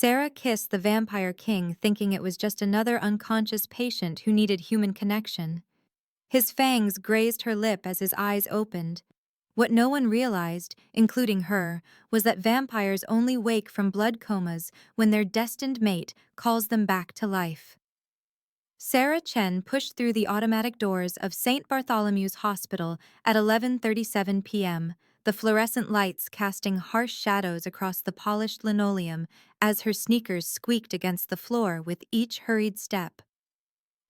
Sarah kissed the vampire king, thinking it was just another unconscious patient who needed human connection. His fangs grazed her lip as his eyes opened. What no one realized, including her, was that vampires only wake from blood comas when their destined mate calls them back to life. Sarah Chen pushed through the automatic doors of St. Bartholomew's Hospital at 11:37 p.m., the fluorescent lights casting harsh shadows across the polished linoleum as her sneakers squeaked against the floor with each hurried step.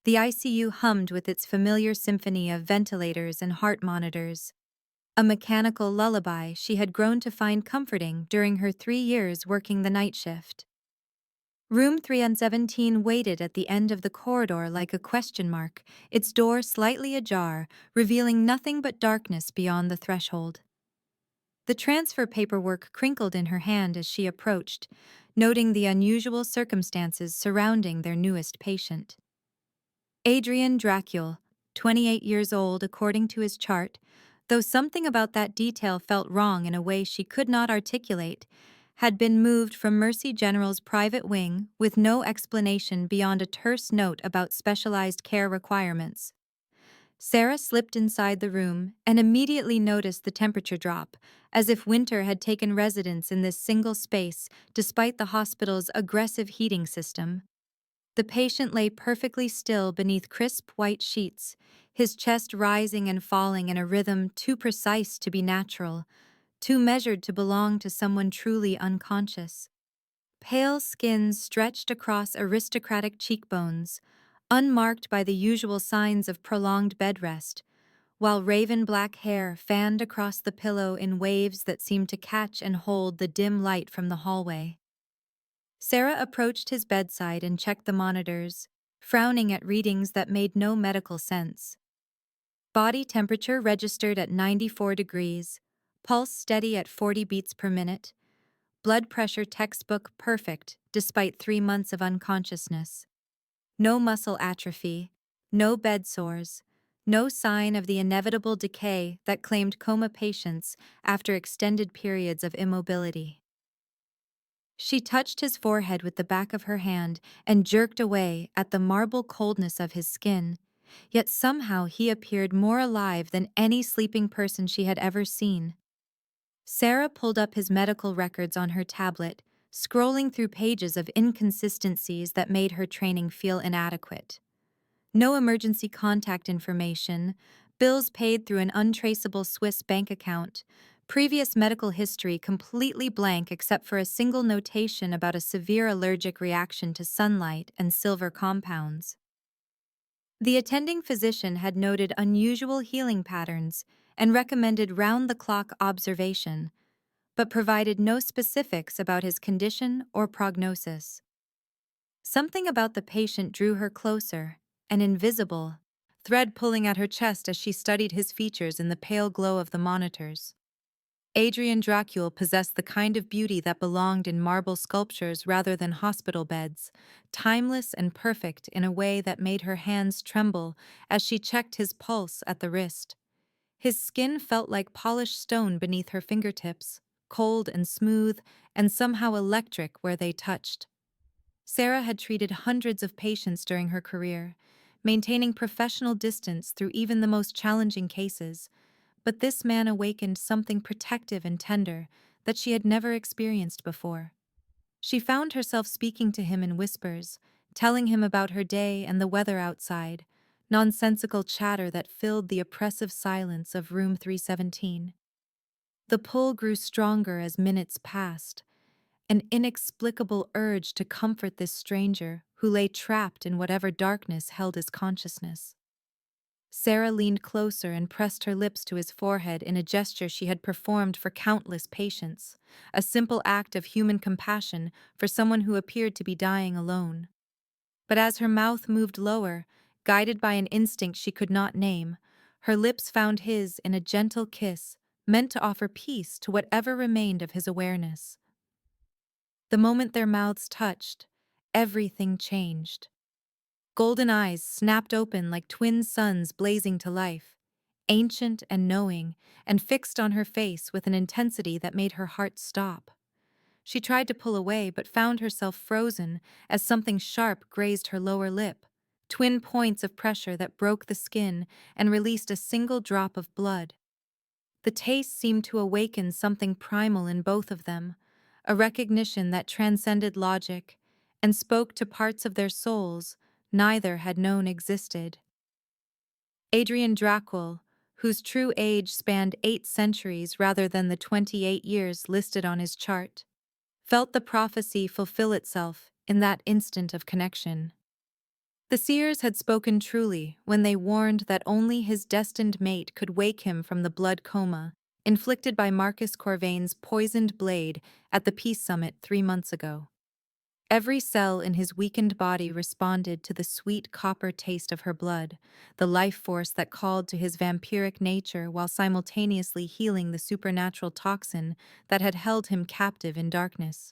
The ICU hummed with its familiar symphony of ventilators and heart monitors, a mechanical lullaby she had grown to find comforting during her 3 years working the night shift. Room 317 waited at the end of the corridor like a question mark, its door slightly ajar, revealing nothing but darkness beyond the threshold. The transfer paperwork crinkled in her hand as she approached, noting the unusual circumstances surrounding their newest patient. Adrian Dracul, 28 years old according to his chart, though something about that detail felt wrong in a way she could not articulate, had been moved from Mercy General's private wing with no explanation beyond a terse note about specialized care requirements. Sarah slipped inside the room and immediately noticed the temperature drop, as if winter had taken residence in this single space despite the hospital's aggressive heating system. The patient lay perfectly still beneath crisp white sheets, his chest rising and falling in a rhythm too precise to be natural, too measured to belong to someone truly unconscious. Pale skin stretched across aristocratic cheekbones, unmarked by the usual signs of prolonged bed rest, while raven black hair fanned across the pillow in waves that seemed to catch and hold the dim light from the hallway. Sarah approached his bedside and checked the monitors, frowning at readings that made no medical sense. Body temperature registered at 94 degrees, pulse steady at 40 beats per minute, blood pressure textbook perfect despite 3 months of unconsciousness. No muscle atrophy, no bed sores, no sign of the inevitable decay that claimed coma patients after extended periods of immobility. She touched his forehead with the back of her hand and jerked away at the marble coldness of his skin, yet somehow he appeared more alive than any sleeping person she had ever seen. Sarah pulled up his medical records on her tablet, scrolling through pages of inconsistencies that made her training feel inadequate. No emergency contact information, bills paid through an untraceable Swiss bank account, previous medical history completely blank except for a single notation about a severe allergic reaction to sunlight and silver compounds. The attending physician had noted unusual healing patterns and recommended round-the-clock observation, but provided no specifics about his condition or prognosis. Something about the patient drew her closer, an invisible thread pulling at her chest as she studied his features in the pale glow of the monitors. Adrian Dracul possessed the kind of beauty that belonged in marble sculptures rather than hospital beds, timeless and perfect in a way that made her hands tremble as she checked his pulse at the wrist. His skin felt like polished stone beneath her fingertips, cold and smooth, and somehow electric where they touched. Sarah had treated hundreds of patients during her career, maintaining professional distance through even the most challenging cases, but this man awakened something protective and tender that she had never experienced before. She found herself speaking to him in whispers, telling him about her day and the weather outside, nonsensical chatter that filled the oppressive silence of room 317. The pull grew stronger as minutes passed, an inexplicable urge to comfort this stranger who lay trapped in whatever darkness held his consciousness. Sarah leaned closer and pressed her lips to his forehead in a gesture she had performed for countless patients, a simple act of human compassion for someone who appeared to be dying alone. But as her mouth moved lower, guided by an instinct she could not name, her lips found his in a gentle kiss meant to offer peace to whatever remained of his awareness. The moment their mouths touched, everything changed. Golden eyes snapped open like twin suns blazing to life, ancient and knowing, and fixed on her face with an intensity that made her heart stop. She tried to pull away but found herself frozen as something sharp grazed her lower lip, twin points of pressure that broke the skin and released a single drop of blood. The taste seemed to awaken something primal in both of them, a recognition that transcended logic and spoke to parts of their souls neither had known existed. Adrian Dracul, whose true age spanned 8 centuries rather than the 28 years listed on his chart, felt the prophecy fulfill itself in that instant of connection. The seers had spoken truly when they warned that only his destined mate could wake him from the blood coma inflicted by Marcus Corvain's poisoned blade at the peace summit 3 months ago. Every cell in his weakened body responded to the sweet copper taste of her blood, the life force that called to his vampiric nature while simultaneously healing the supernatural toxin that had held him captive in darkness.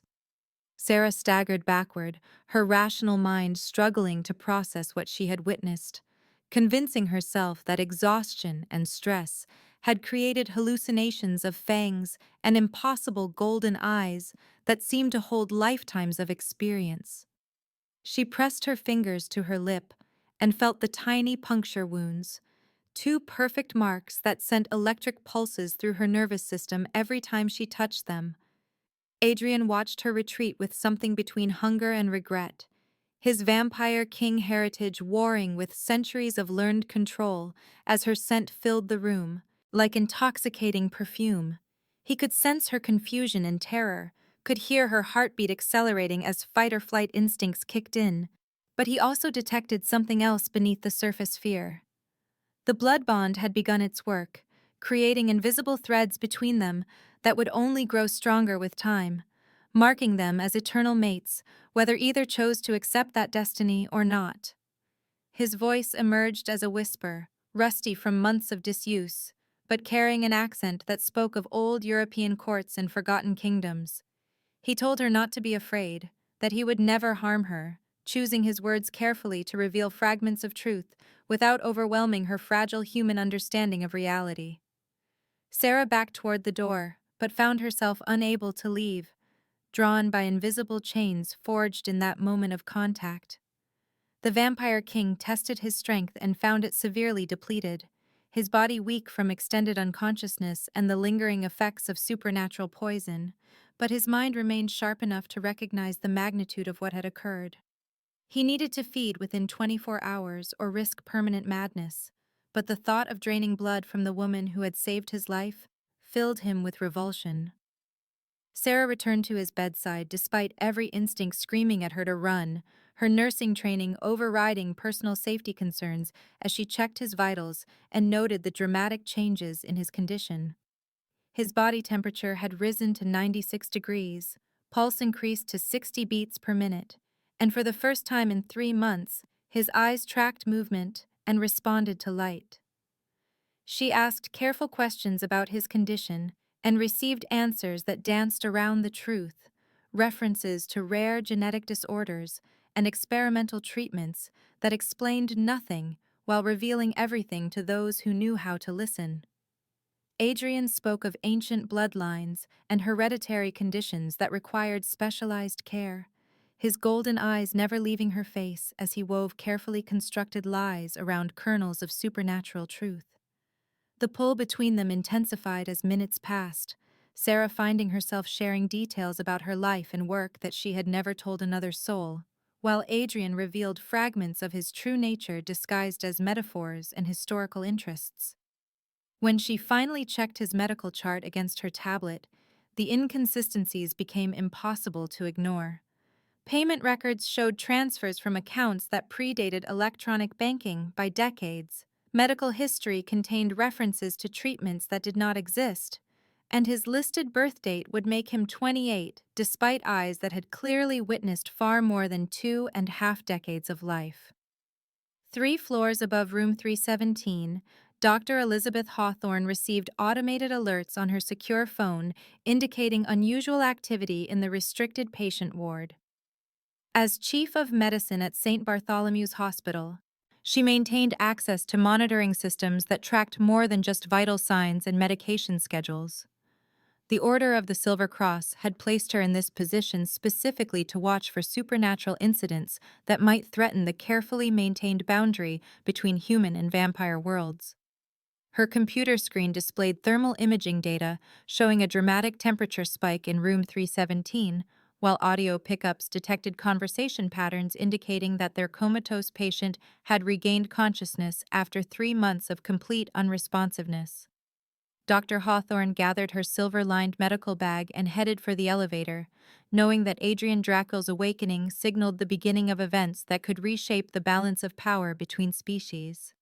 Sarah staggered backward, her rational mind struggling to process what she had witnessed, convincing herself that exhaustion and stress had created hallucinations of fangs and impossible golden eyes that seemed to hold lifetimes of experience. She pressed her fingers to her lip and felt the tiny puncture wounds, 2 perfect marks that sent electric pulses through her nervous system every time she touched them. Adrian watched her retreat with something between hunger and regret, his vampire king heritage warring with centuries of learned control as her scent filled the room, like intoxicating perfume. He could sense her confusion and terror, could hear her heartbeat accelerating as fight-or-flight instincts kicked in, but he also detected something else beneath the surface fear. The blood bond had begun its work, creating invisible threads between them that would only grow stronger with time, marking them as eternal mates, whether either chose to accept that destiny or not. His voice emerged as a whisper, rusty from months of disuse, but carrying an accent that spoke of old European courts and forgotten kingdoms. He told her not to be afraid, that he would never harm her, choosing his words carefully to reveal fragments of truth without overwhelming her fragile human understanding of reality. Sarah backed toward the door, but found herself unable to leave, drawn by invisible chains forged in that moment of contact. The vampire king tested his strength and found it severely depleted, his body weak from extended unconsciousness and the lingering effects of supernatural poison, but his mind remained sharp enough to recognize the magnitude of what had occurred. He needed to feed within 24 hours or risk permanent madness, but the thought of draining blood from the woman who had saved his life filled him with revulsion. Sarah returned to his bedside despite every instinct screaming at her to run, her nursing training overriding personal safety concerns as she checked his vitals and noted the dramatic changes in his condition. His body temperature had risen to 96 degrees, pulse increased to 60 beats per minute, and for the first time in 3 months, his eyes tracked movement and responded to light. She asked careful questions about his condition and received answers that danced around the truth, references to rare genetic disorders and experimental treatments that explained nothing while revealing everything to those who knew how to listen. Adrian spoke of ancient bloodlines and hereditary conditions that required specialized care, his golden eyes never leaving her face as he wove carefully constructed lies around kernels of supernatural truth. The pull between them intensified as minutes passed, Sarah finding herself sharing details about her life and work that she had never told another soul, while Adrian revealed fragments of his true nature disguised as metaphors and historical interests. When she finally checked his medical chart against her tablet, the inconsistencies became impossible to ignore. Payment records showed transfers from accounts that predated electronic banking by decades. Medical history contained references to treatments that did not exist, and his listed birth date would make him 28, despite eyes that had clearly witnessed far more than 2.5 decades of life. 3 floors above room 317, Dr. Elizabeth Hawthorne received automated alerts on her secure phone indicating unusual activity in the restricted patient ward. As chief of medicine at St. Bartholomew's Hospital, she maintained access to monitoring systems that tracked more than just vital signs and medication schedules. The Order of the Silver Cross had placed her in this position specifically to watch for supernatural incidents that might threaten the carefully maintained boundary between human and vampire worlds. Her computer screen displayed thermal imaging data showing a dramatic temperature spike in room 317, while audio pickups detected conversation patterns indicating that their comatose patient had regained consciousness after 3 months of complete unresponsiveness. Dr. Hawthorne gathered her silver-lined medical bag and headed for the elevator, knowing that Adrian Draco's awakening signaled the beginning of events that could reshape the balance of power between species.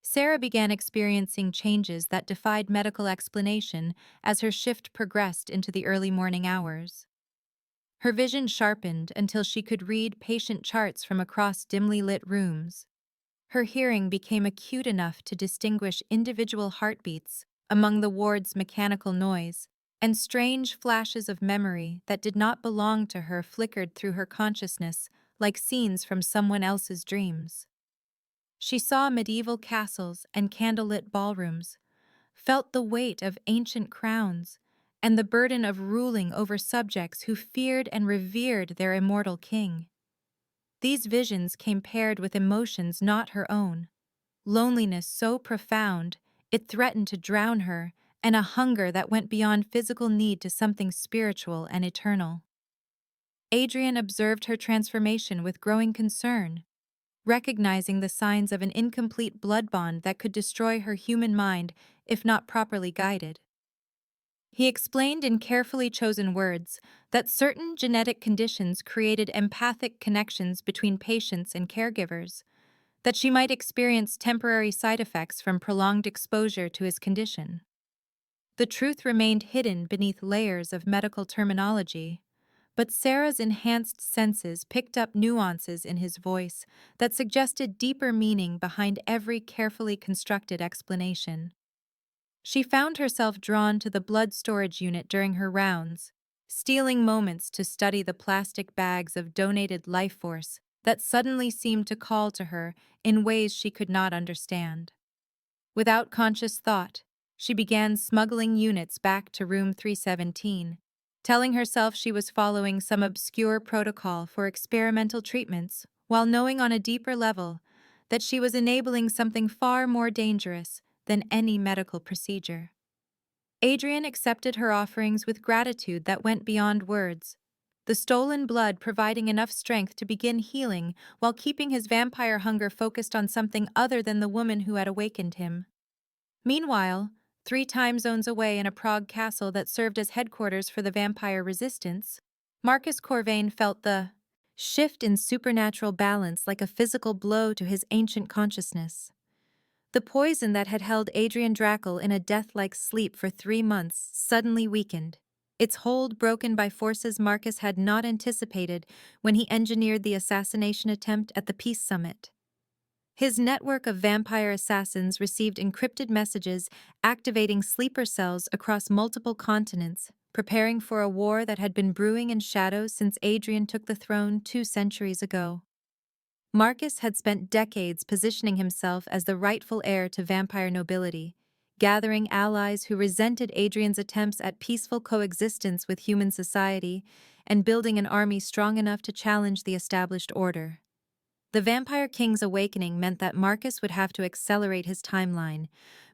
Sarah began experiencing changes that defied medical explanation as her shift progressed into the early morning hours. Her vision sharpened until she could read patient charts from across dimly lit rooms. Her hearing became acute enough to distinguish individual heartbeats among the ward's mechanical noise, and strange flashes of memory that did not belong to her flickered through her consciousness like scenes from someone else's dreams. She saw medieval castles and candlelit ballrooms, felt the weight of ancient crowns, and the burden of ruling over subjects who feared and revered their immortal king. These visions came paired with emotions not her own, loneliness so profound it threatened to drown her, and a hunger that went beyond physical need to something spiritual and eternal. Adrian observed her transformation with growing concern, recognizing the signs of an incomplete blood bond that could destroy her human mind if not properly guided. He explained in carefully chosen words that certain genetic conditions created empathic connections between patients and caregivers, that she might experience temporary side effects from prolonged exposure to his condition. The truth remained hidden beneath layers of medical terminology, but Sarah's enhanced senses picked up nuances in his voice that suggested deeper meaning behind every carefully constructed explanation. She found herself drawn to the blood storage unit during her rounds, stealing moments to study the plastic bags of donated life force that suddenly seemed to call to her in ways she could not understand. Without conscious thought, she began smuggling units back to room 317, telling herself she was following some obscure protocol for experimental treatments, while knowing on a deeper level that she was enabling something far more dangerous than any medical procedure. Adrian accepted her offerings with gratitude that went beyond words, the stolen blood providing enough strength to begin healing while keeping his vampire hunger focused on something other than the woman who had awakened him. Meanwhile, 3 time zones away in a Prague castle that served as headquarters for the vampire resistance, Marcus Corvain felt the shift in supernatural balance like a physical blow to his ancient consciousness. The poison that had held Adrian Drackle in a death-like sleep for 3 months suddenly weakened, its hold broken by forces Marcus had not anticipated when he engineered the assassination attempt at the Peace Summit. His network of vampire assassins received encrypted messages activating sleeper cells across multiple continents, preparing for a war that had been brewing in shadows since Adrian took the throne 2 centuries ago. Marcus had spent decades positioning himself as the rightful heir to vampire nobility, gathering allies who resented Adrian's attempts at peaceful coexistence with human society, and building an army strong enough to challenge the established order. The Vampire King's awakening meant that Marcus would have to accelerate his timeline,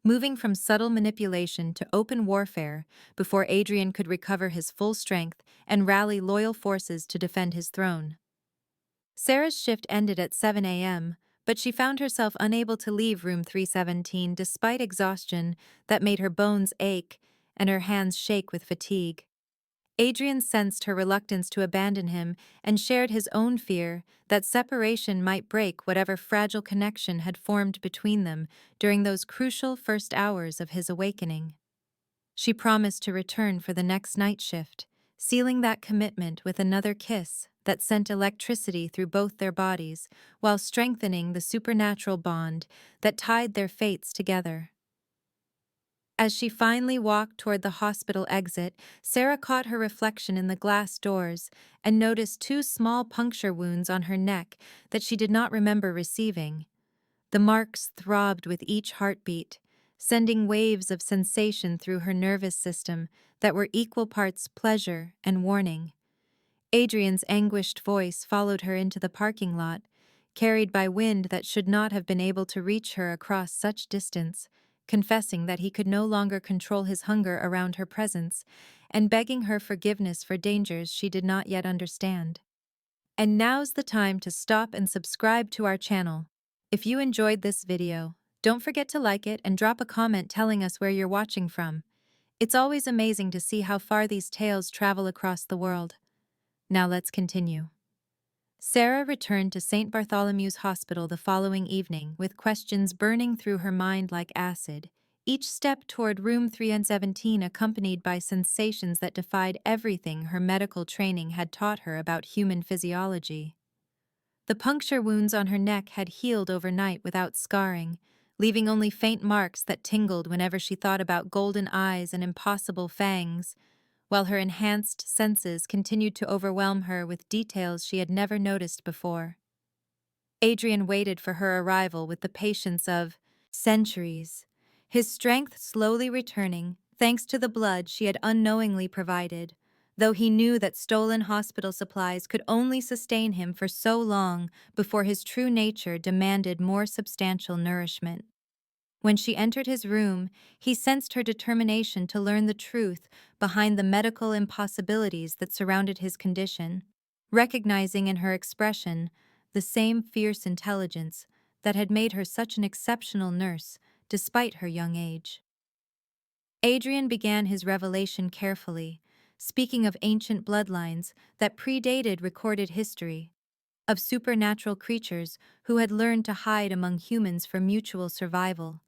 moving from subtle manipulation to open warfare before Adrian could recover his full strength and rally loyal forces to defend his throne. Sarah's shift ended at 7 a.m., but she found herself unable to leave room 317 despite exhaustion that made her bones ache and her hands shake with fatigue. Adrian sensed her reluctance to abandon him and shared his own fear that separation might break whatever fragile connection had formed between them during those crucial first hours of his awakening. She promised to return for the next night shift, sealing that commitment with another kiss that sent electricity through both their bodies while strengthening the supernatural bond that tied their fates together. As she finally walked toward the hospital exit, Sarah caught her reflection in the glass doors and noticed 2 small puncture wounds on her neck that she did not remember receiving. The marks throbbed with each heartbeat, sending waves of sensation through her nervous system that were equal parts pleasure and warning. Adrian's anguished voice followed her into the parking lot, carried by wind that should not have been able to reach her across such distance, confessing that he could no longer control his hunger around her presence, and begging her forgiveness for dangers she did not yet understand. And now's the time to stop and subscribe to our channel. If you enjoyed this video, don't forget to like it and drop a comment telling us where you're watching from. It's always amazing to see how far these tales travel across the world. Now let's continue. Sarah returned to St. Bartholomew's Hospital the following evening with questions burning through her mind like acid, each step toward room 317 accompanied by sensations that defied everything her medical training had taught her about human physiology. The puncture wounds on her neck had healed overnight without scarring, leaving only faint marks that tingled whenever she thought about golden eyes and impossible fangs, while her enhanced senses continued to overwhelm her with details she had never noticed before. Adrian waited for her arrival with the patience of centuries, his strength slowly returning thanks to the blood she had unknowingly provided, though he knew that stolen hospital supplies could only sustain him for so long before his true nature demanded more substantial nourishment. When she entered his room, he sensed her determination to learn the truth behind the medical impossibilities that surrounded his condition, recognizing in her expression the same fierce intelligence that had made her such an exceptional nurse despite her young age. Adrian began his revelation carefully, speaking of ancient bloodlines that predated recorded history, of supernatural creatures who had learned to hide among humans for mutual survival,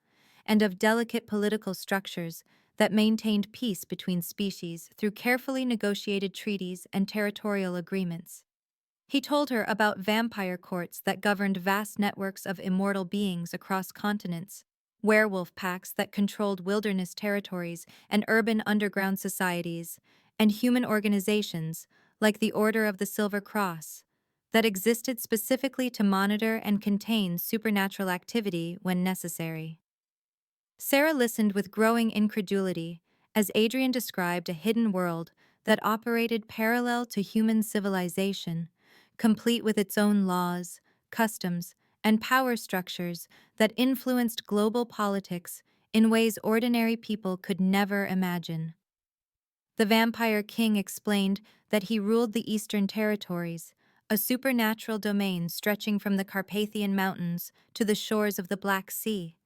and of delicate political structures that maintained peace between species through carefully negotiated treaties and territorial agreements. He told her about vampire courts that governed vast networks of immortal beings across continents, werewolf pacts that controlled wilderness territories and urban underground societies, and human organizations, like the Order of the Silver Cross, that existed specifically to monitor and contain supernatural activity when necessary. Sarah listened with growing incredulity as Adrian described a hidden world that operated parallel to human civilization, complete with its own laws, customs, and power structures that influenced global politics in ways ordinary people could never imagine. The Vampire King explained that he ruled the Eastern Territories, a supernatural domain stretching from the Carpathian Mountains to the shores of the Black Sea,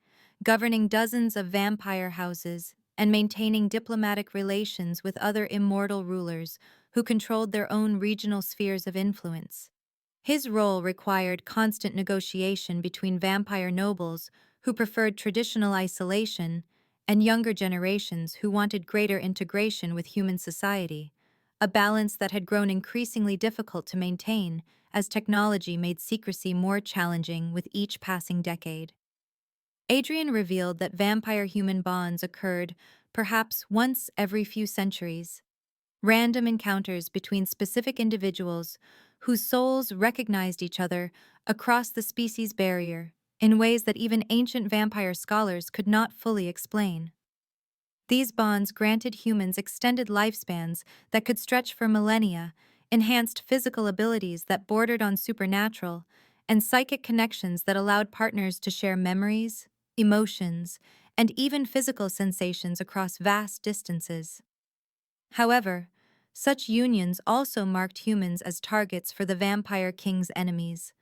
governing dozens of vampire houses and maintaining diplomatic relations with other immortal rulers who controlled their own regional spheres of influence. His role required constant negotiation between vampire nobles who preferred traditional isolation and younger generations who wanted greater integration with human society, a balance that had grown increasingly difficult to maintain as technology made secrecy more challenging with each passing decade. Adrian revealed that vampire-human bonds occurred perhaps once every few centuries, random encounters between specific individuals whose souls recognized each other across the species barrier in ways that even ancient vampire scholars could not fully explain. These bonds granted humans extended lifespans that could stretch for millennia, enhanced physical abilities that bordered on supernatural, and psychic connections that allowed partners to share memories, emotions, and even physical sensations across vast distances. However, such unions also marked humans as targets for the Vampire King's enemies,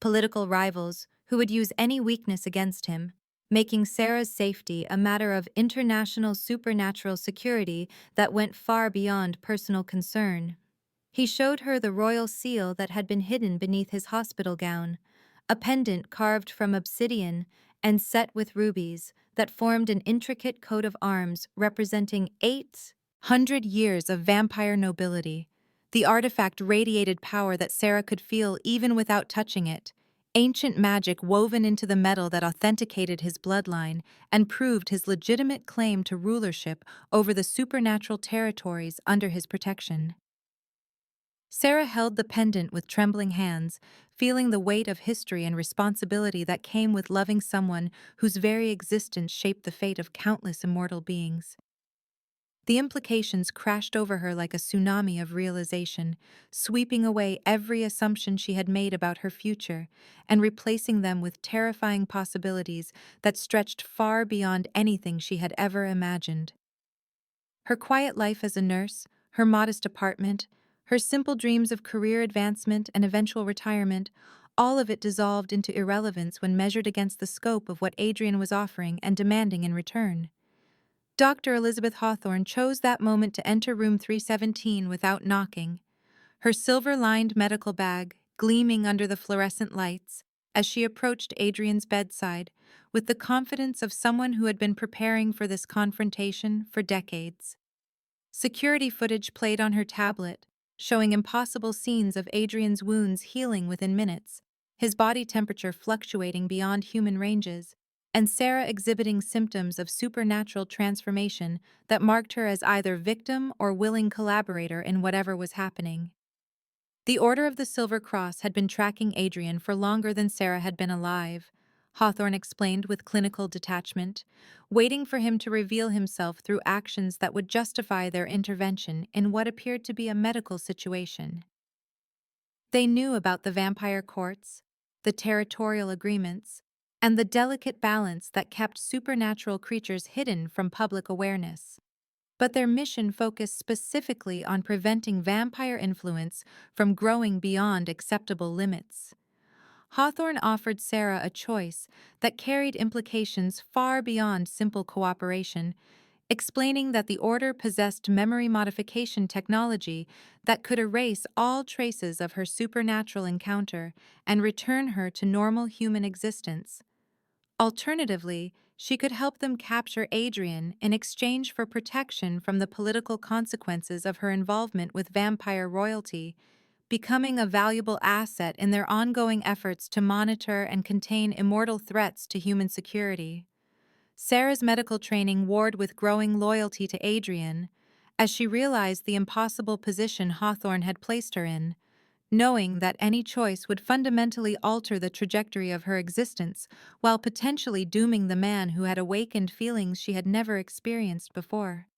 political rivals who would use any weakness against him, making Sarah's safety a matter of international supernatural security that went far beyond personal concern. He showed her the royal seal that had been hidden beneath his hospital gown, a pendant carved from obsidian and set with rubies that formed an intricate coat of arms representing 800 years of vampire nobility. The artifact radiated power that Sarah could feel even without touching it, ancient magic woven into the metal that authenticated his bloodline and proved his legitimate claim to rulership over the supernatural territories under his protection. Sarah held the pendant with trembling hands, feeling the weight of history and responsibility that came with loving someone whose very existence shaped the fate of countless immortal beings. The implications crashed over her like a tsunami of realization, sweeping away every assumption she had made about her future and replacing them with terrifying possibilities that stretched far beyond anything she had ever imagined. Her quiet life as a nurse, her modest apartment, her simple dreams of career advancement and eventual retirement, all of it dissolved into irrelevance when measured against the scope of what Adrian was offering and demanding in return. Dr. Elizabeth Hawthorne chose that moment to enter room 317 without knocking, her silver-lined medical bag gleaming under the fluorescent lights as she approached Adrian's bedside with the confidence of someone who had been preparing for this confrontation for decades. Security footage played on her tablet, showing impossible scenes of Adrian's wounds healing within minutes, his body temperature fluctuating beyond human ranges, and Sarah exhibiting symptoms of supernatural transformation that marked her as either victim or willing collaborator in whatever was happening. The Order of the Silver Cross had been tracking Adrian for longer than Sarah had been alive, Hawthorne explained with clinical detachment, waiting for him to reveal himself through actions that would justify their intervention in what appeared to be a medical situation. They knew about the vampire courts, the territorial agreements, and the delicate balance that kept supernatural creatures hidden from public awareness. But their mission focused specifically on preventing vampire influence from growing beyond acceptable limits. Hawthorne offered Sarah a choice that carried implications far beyond simple cooperation, explaining that the Order possessed memory modification technology that could erase all traces of her supernatural encounter and return her to normal human existence. Alternatively, she could help them capture Adrian in exchange for protection from the political consequences of her involvement with vampire royalty, becoming a valuable asset in their ongoing efforts to monitor and contain immortal threats to human security. Sarah's medical training warred with growing loyalty to Adrian, as she realized the impossible position Hawthorne had placed her in, knowing that any choice would fundamentally alter the trajectory of her existence while potentially dooming the man who had awakened feelings she had never experienced before.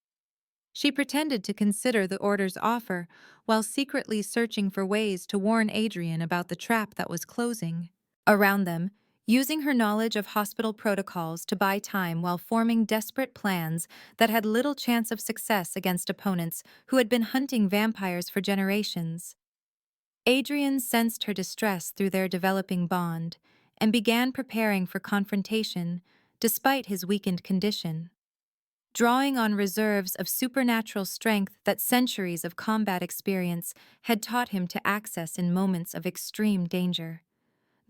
She pretended to consider the Order's offer while secretly searching for ways to warn Adrian about the trap that was closing around them, using her knowledge of hospital protocols to buy time while forming desperate plans that had little chance of success against opponents who had been hunting vampires for generations. Adrian sensed her distress through their developing bond and began preparing for confrontation despite his weakened condition. Drawing on reserves of supernatural strength that centuries of combat experience had taught him to access in moments of extreme danger.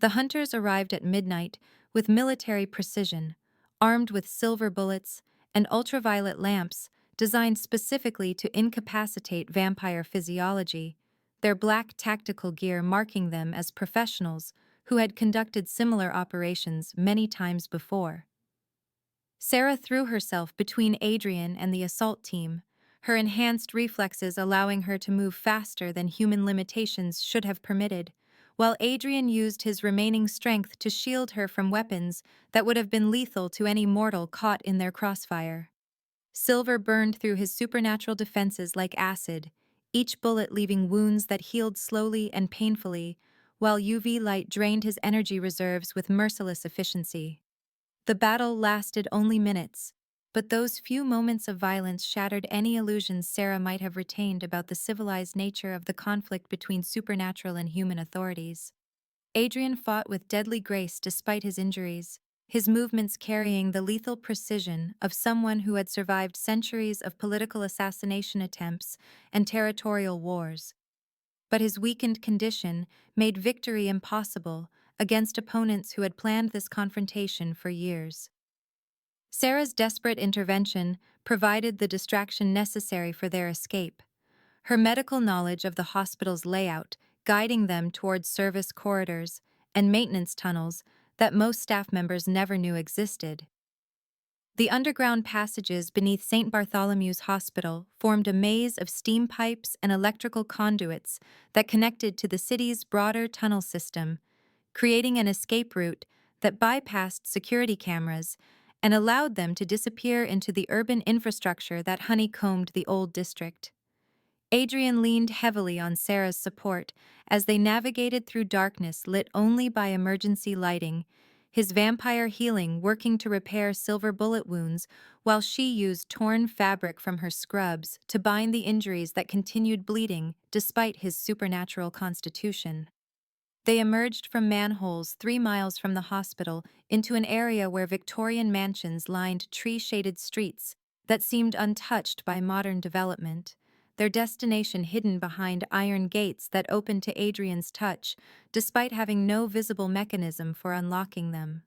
The hunters arrived at midnight with military precision, armed with silver bullets and ultraviolet lamps designed specifically to incapacitate vampire physiology, their black tactical gear marking them as professionals who had conducted similar operations many times before. Sarah threw herself between Adrian and the assault team, her enhanced reflexes allowing her to move faster than human limitations should have permitted, while Adrian used his remaining strength to shield her from weapons that would have been lethal to any mortal caught in their crossfire. Silver burned through his supernatural defenses like acid, each bullet leaving wounds that healed slowly and painfully, while UV light drained his energy reserves with merciless efficiency. The battle lasted only minutes, but those few moments of violence shattered any illusions Sarah might have retained about the civilized nature of the conflict between supernatural and human authorities. Adrian fought with deadly grace despite his injuries, his movements carrying the lethal precision of someone who had survived centuries of political assassination attempts and territorial wars. But his weakened condition made victory impossible against opponents who had planned this confrontation for years. Sarah's desperate intervention provided the distraction necessary for their escape, her medical knowledge of the hospital's layout guiding them towards service corridors and maintenance tunnels that most staff members never knew existed. The underground passages beneath St. Bartholomew's Hospital formed a maze of steam pipes and electrical conduits that connected to the city's broader tunnel system, creating an escape route that bypassed security cameras and allowed them to disappear into the urban infrastructure that honeycombed the old district. Adrian leaned heavily on Sarah's support as they navigated through darkness lit only by emergency lighting, his vampire healing working to repair silver bullet wounds while she used torn fabric from her scrubs to bind the injuries that continued bleeding despite his supernatural constitution. They emerged from manholes 3 miles from the hospital into an area where Victorian mansions lined tree-shaded streets that seemed untouched by modern development, their destination hidden behind iron gates that opened to Adrian's touch, despite having no visible mechanism for unlocking them.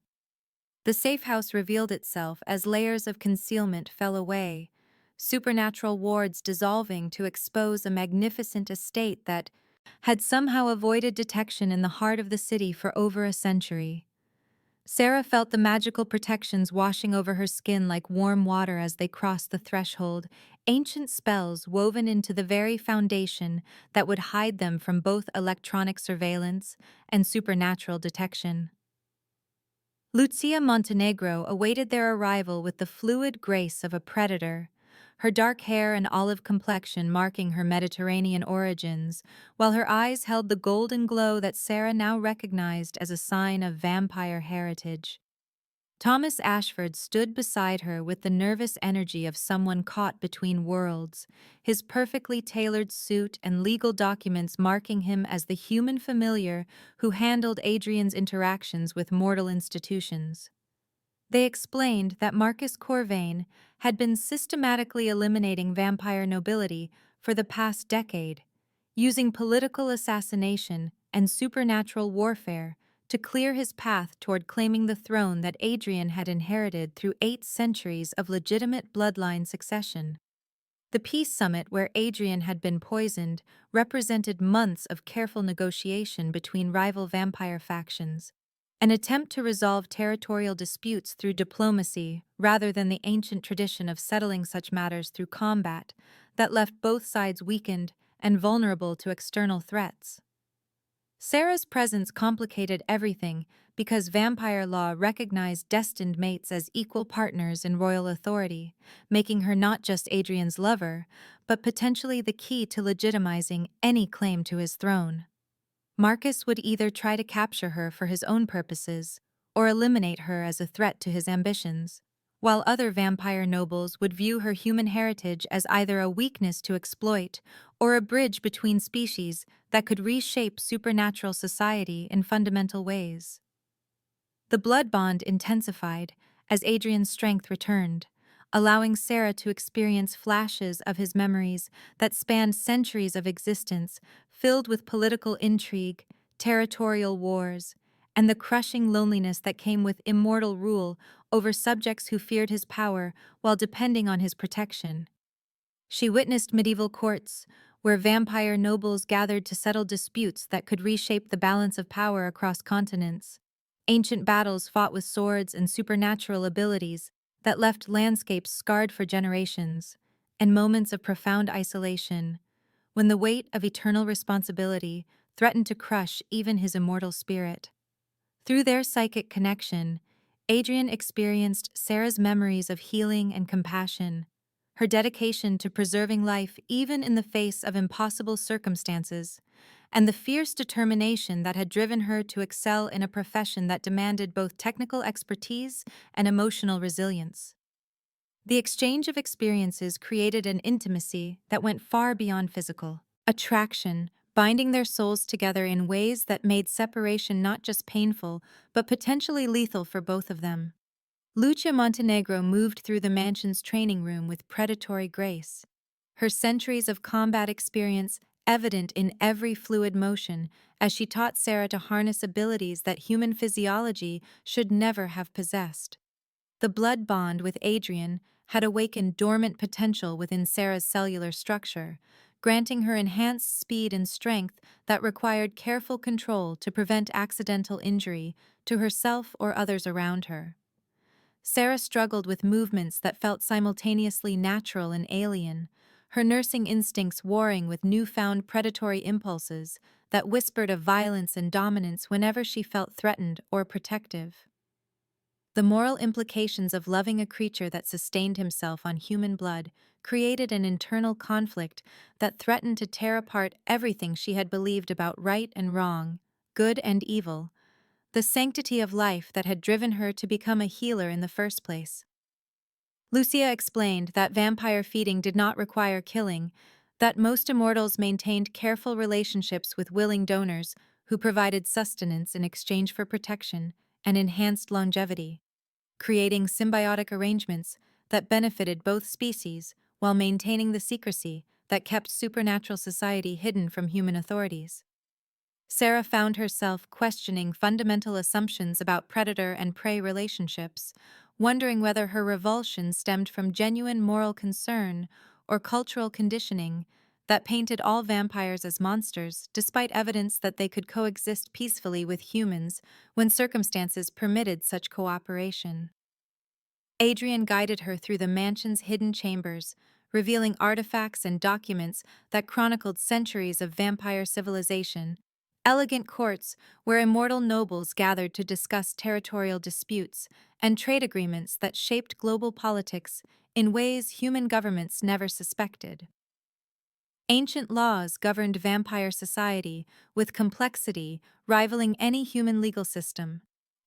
The safe house revealed itself as layers of concealment fell away, supernatural wards dissolving to expose a magnificent estate that had somehow avoided detection in the heart of the city for over a century. Sarah felt the magical protections washing over her skin like warm water as they crossed the threshold, ancient spells woven into the very foundation that would hide them from both electronic surveillance and supernatural detection. Lucia Montenegro awaited their arrival with the fluid grace of a predator, her dark hair and olive complexion marking her Mediterranean origins, while her eyes held the golden glow that Sarah now recognized as a sign of vampire heritage. Thomas Ashford stood beside her with the nervous energy of someone caught between worlds, his perfectly tailored suit and legal documents marking him as the human familiar who handled Adrian's interactions with mortal institutions. They explained that Marcus Corvain had been systematically eliminating vampire nobility for the past decade, using political assassination and supernatural warfare to clear his path toward claiming the throne that Adrian had inherited through 8 centuries of legitimate bloodline succession. The peace summit where Adrian had been poisoned represented months of careful negotiation between rival vampire factions, an attempt to resolve territorial disputes through diplomacy rather than the ancient tradition of settling such matters through combat that left both sides weakened and vulnerable to external threats. Sarah's presence complicated everything because vampire law recognized destined mates as equal partners in royal authority, making her not just Adrian's lover, but potentially the key to legitimizing any claim to his throne. Marcus would either try to capture her for his own purposes or eliminate her as a threat to his ambitions, while other vampire nobles would view her human heritage as either a weakness to exploit or a bridge between species that could reshape supernatural society in fundamental ways. The blood bond intensified as Adrian's strength returned, allowing Sarah to experience flashes of his memories that spanned centuries of existence, filled with political intrigue, territorial wars, and the crushing loneliness that came with immortal rule over subjects who feared his power while depending on his protection. She witnessed medieval courts, where vampire nobles gathered to settle disputes that could reshape the balance of power across continents, ancient battles fought with swords and supernatural abilities that left landscapes scarred for generations, and moments of profound isolation, when the weight of eternal responsibility threatened to crush even his immortal spirit. Through their psychic connection, Adrian experienced Sarah's memories of healing and compassion, her dedication to preserving life even in the face of impossible circumstances, and the fierce determination that had driven her to excel in a profession that demanded both technical expertise and emotional resilience. The exchange of experiences created an intimacy that went far beyond physical attraction, binding their souls together in ways that made separation not just painful, but potentially lethal for both of them. Lucia Montenegro moved through the mansion's training room with predatory grace, her centuries of combat experience evident in every fluid motion as she taught Sarah to harness abilities that human physiology should never have possessed. The blood bond with Adrian had awakened dormant potential within Sarah's cellular structure, granting her enhanced speed and strength that required careful control to prevent accidental injury to herself or others around her. Sarah struggled with movements that felt simultaneously natural and alien, her nursing instincts warring with newfound predatory impulses that whispered of violence and dominance whenever she felt threatened or protective. The moral implications of loving a creature that sustained himself on human blood created an internal conflict that threatened to tear apart everything she had believed about right and wrong, good and evil, the sanctity of life that had driven her to become a healer in the first place. Lucia explained that vampire feeding did not require killing, that most immortals maintained careful relationships with willing donors who provided sustenance in exchange for protection and enhanced longevity, creating symbiotic arrangements that benefited both species while maintaining the secrecy that kept supernatural society hidden from human authorities. Sarah found herself questioning fundamental assumptions about predator and prey relationships, wondering whether her revulsion stemmed from genuine moral concern or cultural conditioning that painted all vampires as monsters, despite evidence that they could coexist peacefully with humans when circumstances permitted such cooperation. Adrian guided her through the mansion's hidden chambers, revealing artifacts and documents that chronicled centuries of vampire civilization, elegant courts where immortal nobles gathered to discuss territorial disputes, and trade agreements that shaped global politics in ways human governments never suspected. Ancient laws governed vampire society, with complexity rivaling any human legal system,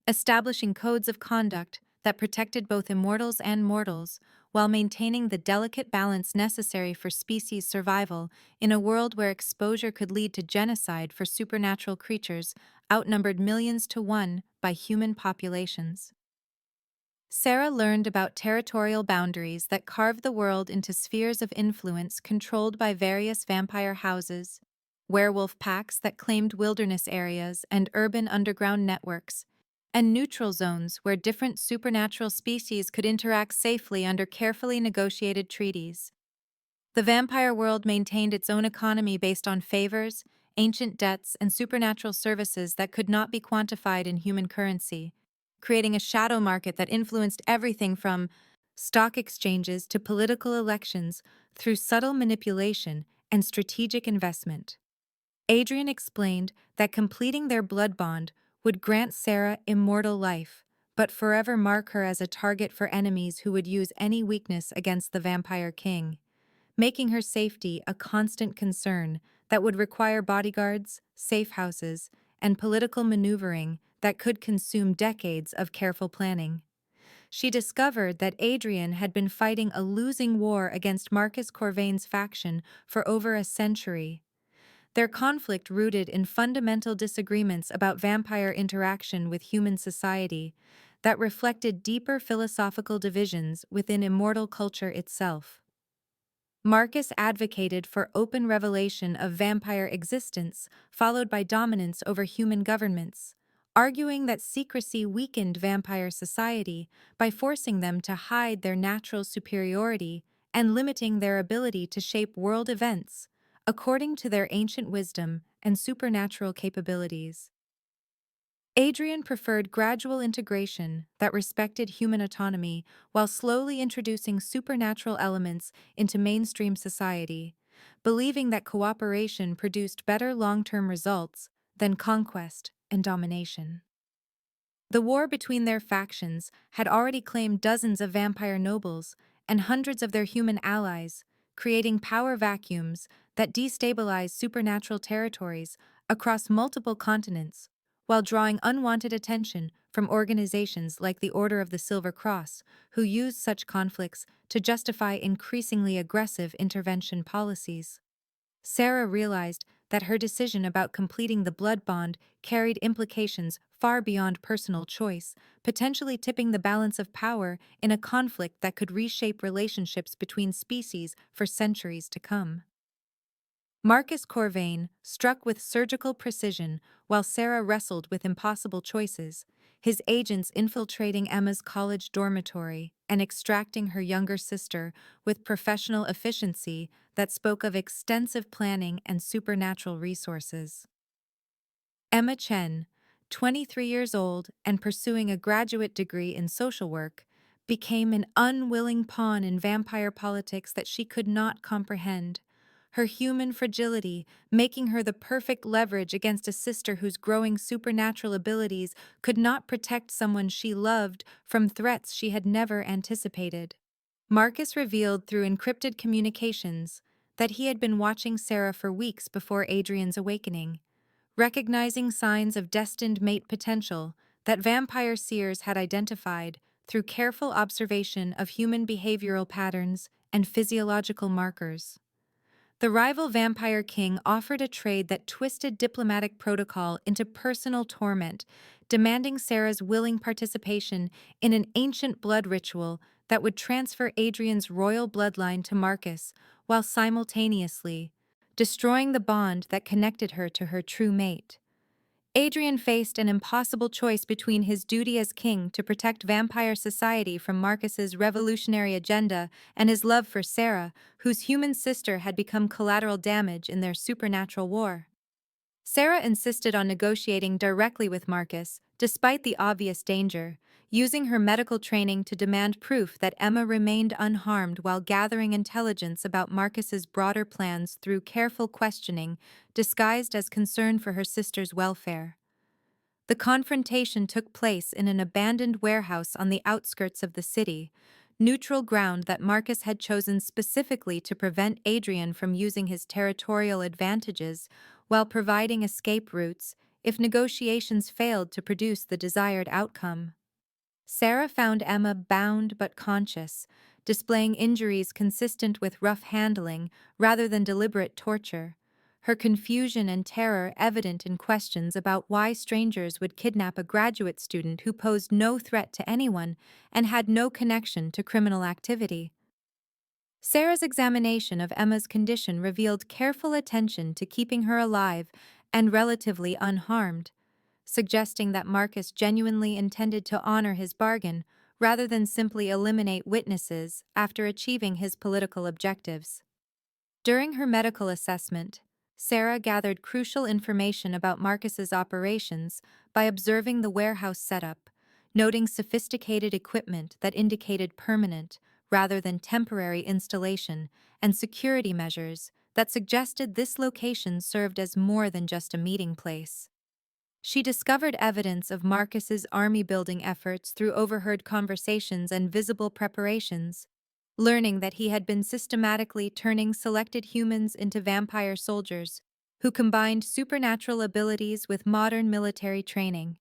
establishing codes of conduct that protected both immortals and mortals while maintaining the delicate balance necessary for species survival in a world where exposure could lead to genocide for supernatural creatures outnumbered millions to one by human populations. Sarah learned about territorial boundaries that carved the world into spheres of influence controlled by various vampire houses, werewolf pacts that claimed wilderness areas and urban underground networks, and neutral zones where different supernatural species could interact safely under carefully negotiated treaties. The vampire world maintained its own economy based on favors, ancient debts, and supernatural services that could not be quantified in human currency, creating a shadow market that influenced everything from stock exchanges to political elections through subtle manipulation and strategic investment. Adrian explained that completing their blood bond would grant Sarah immortal life, but forever mark her as a target for enemies who would use any weakness against the vampire king, making her safety a constant concern that would require bodyguards, safe houses, and political maneuvering that could consume decades of careful planning. She discovered that Adrian had been fighting a losing war against Marcus Corvain's faction for over a century. Their conflict rooted in fundamental disagreements about vampire interaction with human society that reflected deeper philosophical divisions within immortal culture itself. Marcus advocated for open revelation of vampire existence, followed by dominance over human governments, arguing that secrecy weakened vampire society by forcing them to hide their natural superiority and limiting their ability to shape world events according to their ancient wisdom and supernatural capabilities. Adrian preferred gradual integration that respected human autonomy while slowly introducing supernatural elements into mainstream society, believing that cooperation produced better long-term results than conquest and domination. The war between their factions had already claimed dozens of vampire nobles and hundreds of their human allies, creating power vacuums that destabilized supernatural territories across multiple continents, while drawing unwanted attention from organizations like the Order of the Silver Cross, who used such conflicts to justify increasingly aggressive intervention policies. Sarah realized that her decision about completing the blood bond carried implications far beyond personal choice, potentially tipping the balance of power in a conflict that could reshape relationships between species for centuries to come. Marcus Corvain struck with surgical precision while Sarah wrestled with impossible choices, his agents infiltrating Emma's college dormitory and extracting her younger sister with professional efficiency that spoke of extensive planning and supernatural resources. Emma Chen, 23 years old and pursuing a graduate degree in social work, became an unwilling pawn in vampire politics that she could not comprehend, her human fragility making her the perfect leverage against a sister whose growing supernatural abilities could not protect someone she loved from threats she had never anticipated. Marcus revealed through encrypted communications that he had been watching Sarah for weeks before Adrian's awakening, recognizing signs of destined mate potential that vampire seers had identified through careful observation of human behavioral patterns and physiological markers. The rival vampire king offered a trade that twisted diplomatic protocol into personal torment, demanding Sarah's willing participation in an ancient blood ritual that would transfer Adrian's royal bloodline to Marcus, while simultaneously destroying the bond that connected her to her true mate. Adrian faced an impossible choice between his duty as king to protect vampire society from Marcus's revolutionary agenda and his love for Sarah, whose human sister had become collateral damage in their supernatural war. Sarah insisted on negotiating directly with Marcus, despite the obvious danger, using her medical training to demand proof that Emma remained unharmed while gathering intelligence about Marcus's broader plans through careful questioning, disguised as concern for her sister's welfare. The confrontation took place in an abandoned warehouse on the outskirts of the city, neutral ground that Marcus had chosen specifically to prevent Adrian from using his territorial advantages while providing escape routes if negotiations failed to produce the desired outcome. Sarah found Emma bound but conscious, displaying injuries consistent with rough handling rather than deliberate torture, her confusion and terror evident in questions about why strangers would kidnap a graduate student who posed no threat to anyone and had no connection to criminal activity. Sarah's examination of Emma's condition revealed careful attention to keeping her alive and relatively unharmed, suggesting that Marcus genuinely intended to honor his bargain rather than simply eliminate witnesses after achieving his political objectives. During her medical assessment, Sarah gathered crucial information about Marcus's operations by observing the warehouse setup, noting sophisticated equipment that indicated permanent rather than temporary installation and security measures that suggested this location served as more than just a meeting place. She discovered evidence of Marcus's army-building efforts through overheard conversations and visible preparations, learning that he had been systematically turning selected humans into vampire soldiers who combined supernatural abilities with modern military training.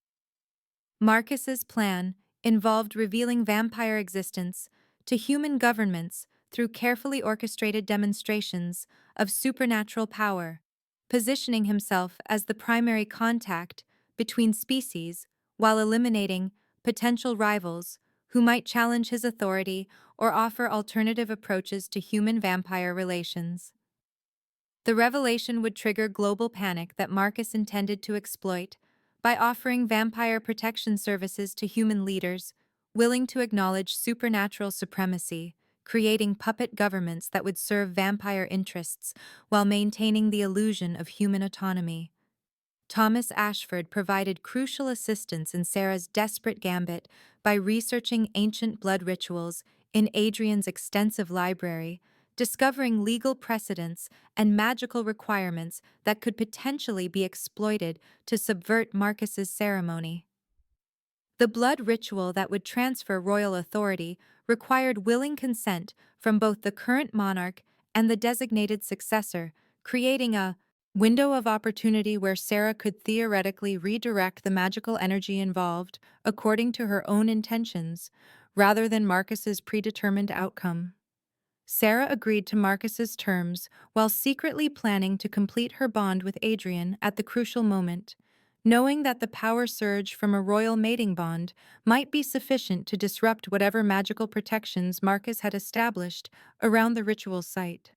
Marcus's plan involved revealing vampire existence to human governments through carefully orchestrated demonstrations of supernatural power, positioning himself as the primary contact between species while eliminating potential rivals who might challenge his authority or offer alternative approaches to human-vampire relations. The revelation would trigger global panic that Marcus intended to exploit by offering vampire protection services to human leaders willing to acknowledge supernatural supremacy, creating puppet governments that would serve vampire interests while maintaining the illusion of human autonomy. Thomas Ashford provided crucial assistance in Sarah's desperate gambit by researching ancient blood rituals in Adrian's extensive library, discovering legal precedents and magical requirements that could potentially be exploited to subvert Marcus's ceremony. The blood ritual that would transfer royal authority required willing consent from both the current monarch and the designated successor, creating a window of opportunity where Sarah could theoretically redirect the magical energy involved according to her own intentions, rather than Marcus's predetermined outcome. Sarah agreed to Marcus's terms while secretly planning to complete her bond with Adrian at the crucial moment, knowing that the power surge from a royal mating bond might be sufficient to disrupt whatever magical protections Marcus had established around the ritual site.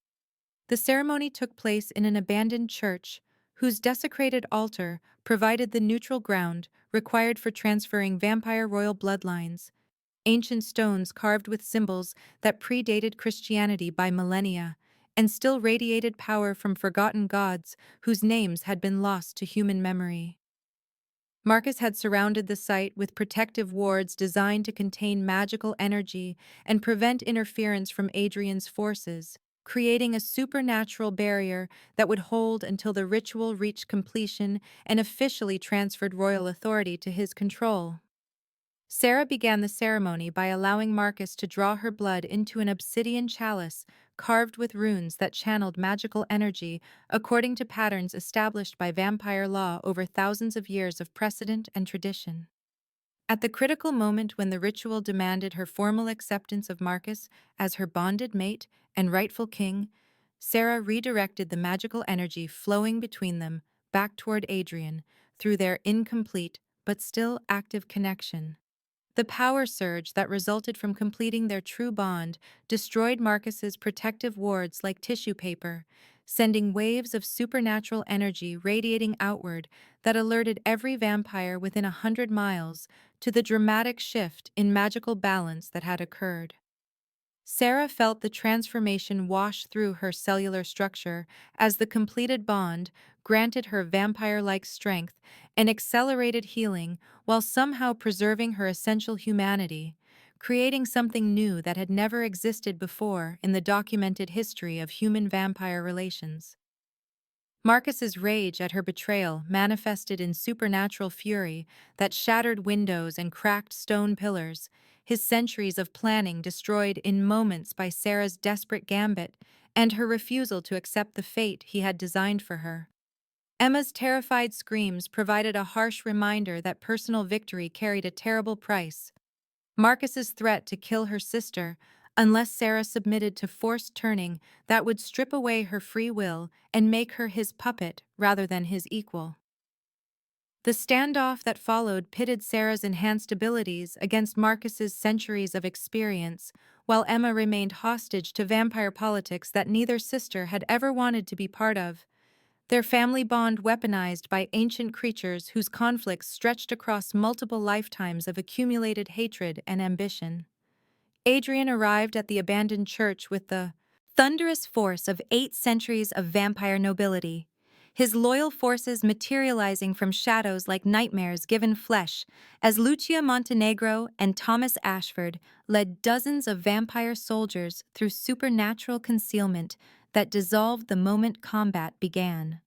The ceremony took place in an abandoned church, whose desecrated altar provided the neutral ground required for transferring vampire royal bloodlines. Ancient stones carved with symbols that predated Christianity by millennia, and still radiated power from forgotten gods whose names had been lost to human memory. Marcus had surrounded the site with protective wards designed to contain magical energy and prevent interference from Adrian's forces, creating a supernatural barrier that would hold until the ritual reached completion and officially transferred royal authority to his control. Sarah began the ceremony by allowing Marcus to draw her blood into an obsidian chalice carved with runes that channeled magical energy according to patterns established by vampire law over thousands of years of precedent and tradition. At the critical moment when the ritual demanded her formal acceptance of Marcus as her bonded mate and rightful king, Sarah redirected the magical energy flowing between them back toward Adrian through their incomplete but still active connection. The power surge that resulted from completing their true bond destroyed Marcus's protective wards like tissue paper, sending waves of supernatural energy radiating outward that alerted every vampire within 100 miles to the dramatic shift in magical balance that had occurred. Sarah felt the transformation wash through her cellular structure as the completed bond granted her vampire-like strength and accelerated healing while somehow preserving her essential humanity, creating something new that had never existed before in the documented history of human-vampire relations. Marcus's rage at her betrayal manifested in supernatural fury that shattered windows and cracked stone pillars, his centuries of planning destroyed in moments by Sarah's desperate gambit and her refusal to accept the fate he had designed for her. Emma's terrified screams provided a harsh reminder that personal victory carried a terrible price. Marcus's threat to kill her sister, unless Sarah submitted to forced turning that would strip away her free will and make her his puppet rather than his equal. The standoff that followed pitted Sarah's enhanced abilities against Marcus's centuries of experience, while Emma remained hostage to vampire politics that neither sister had ever wanted to be part of. Their family bond weaponized by ancient creatures whose conflicts stretched across multiple lifetimes of accumulated hatred and ambition. Adrian arrived at the abandoned church with the thunderous force of 8 centuries of vampire nobility, his loyal forces materializing from shadows like nightmares given flesh, as Lucia Montenegro and Thomas Ashford led dozens of vampire soldiers through supernatural concealment that dissolved the moment combat began.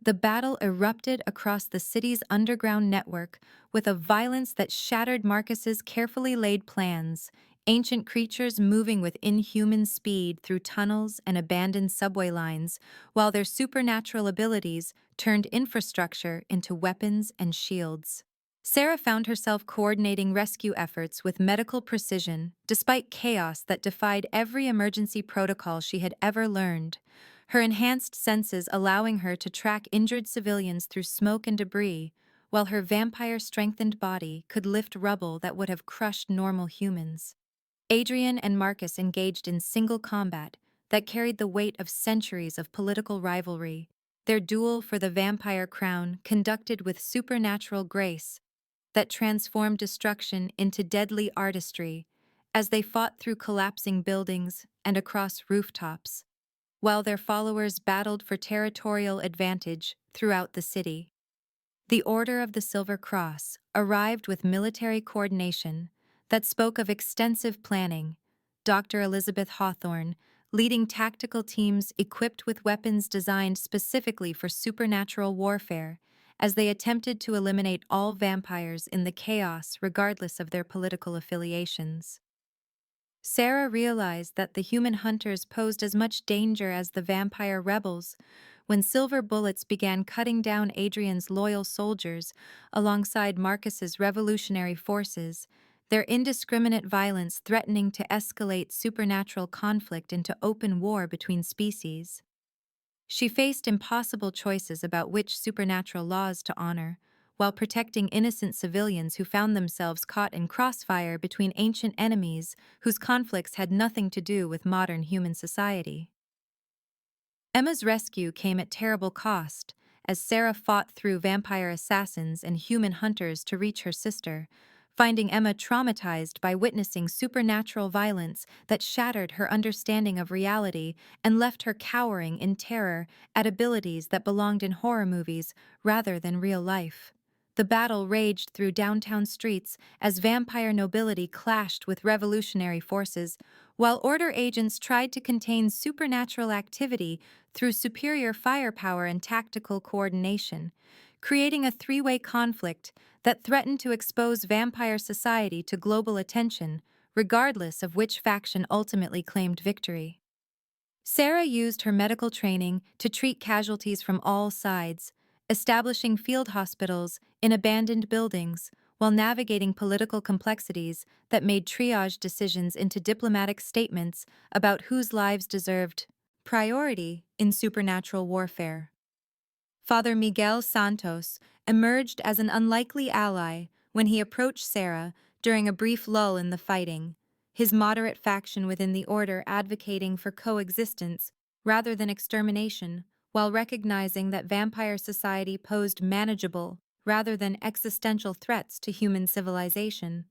The battle erupted across the city's underground network with a violence that shattered Marcus's carefully laid plans, ancient creatures moving with inhuman speed through tunnels and abandoned subway lines, while their supernatural abilities turned infrastructure into weapons and shields. Sarah found herself coordinating rescue efforts with medical precision, despite chaos that defied every emergency protocol she had ever learned, her enhanced senses allowing her to track injured civilians through smoke and debris, while her vampire-strengthened body could lift rubble that would have crushed normal humans. Adrian and Marcus engaged in single combat that carried the weight of centuries of political rivalry, their duel for the vampire crown conducted with supernatural grace that transformed destruction into deadly artistry as they fought through collapsing buildings and across rooftops, while their followers battled for territorial advantage throughout the city. The Order of the Silver Cross arrived with military coordination that spoke of extensive planning, Dr. Elizabeth Hawthorne leading tactical teams equipped with weapons designed specifically for supernatural warfare as they attempted to eliminate all vampires in the chaos regardless of their political affiliations. Sarah realized that the human hunters posed as much danger as the vampire rebels when silver bullets began cutting down Adrian's loyal soldiers alongside Marcus's revolutionary forces, their indiscriminate violence threatening to escalate supernatural conflict into open war between species. She faced impossible choices about which supernatural laws to honor, while protecting innocent civilians who found themselves caught in crossfire between ancient enemies whose conflicts had nothing to do with modern human society. Emma's rescue came at terrible cost, as Sarah fought through vampire assassins and human hunters to reach her sister, finding Emma traumatized by witnessing supernatural violence that shattered her understanding of reality and left her cowering in terror at abilities that belonged in horror movies rather than real life. The battle raged through downtown streets as vampire nobility clashed with revolutionary forces, while Order agents tried to contain supernatural activity through superior firepower and tactical coordination, creating a three-way conflict that threatened to expose vampire society to global attention, regardless of which faction ultimately claimed victory. Sarah used her medical training to treat casualties from all sides, establishing field hospitals in abandoned buildings while navigating political complexities that made triage decisions into diplomatic statements about whose lives deserved priority in supernatural warfare. Father Miguel Santos emerged as an unlikely ally when he approached Sarah during a brief lull in the fighting, his moderate faction within the order advocating for coexistence rather than extermination, while recognizing that vampire society posed manageable rather than existential threats to human civilization.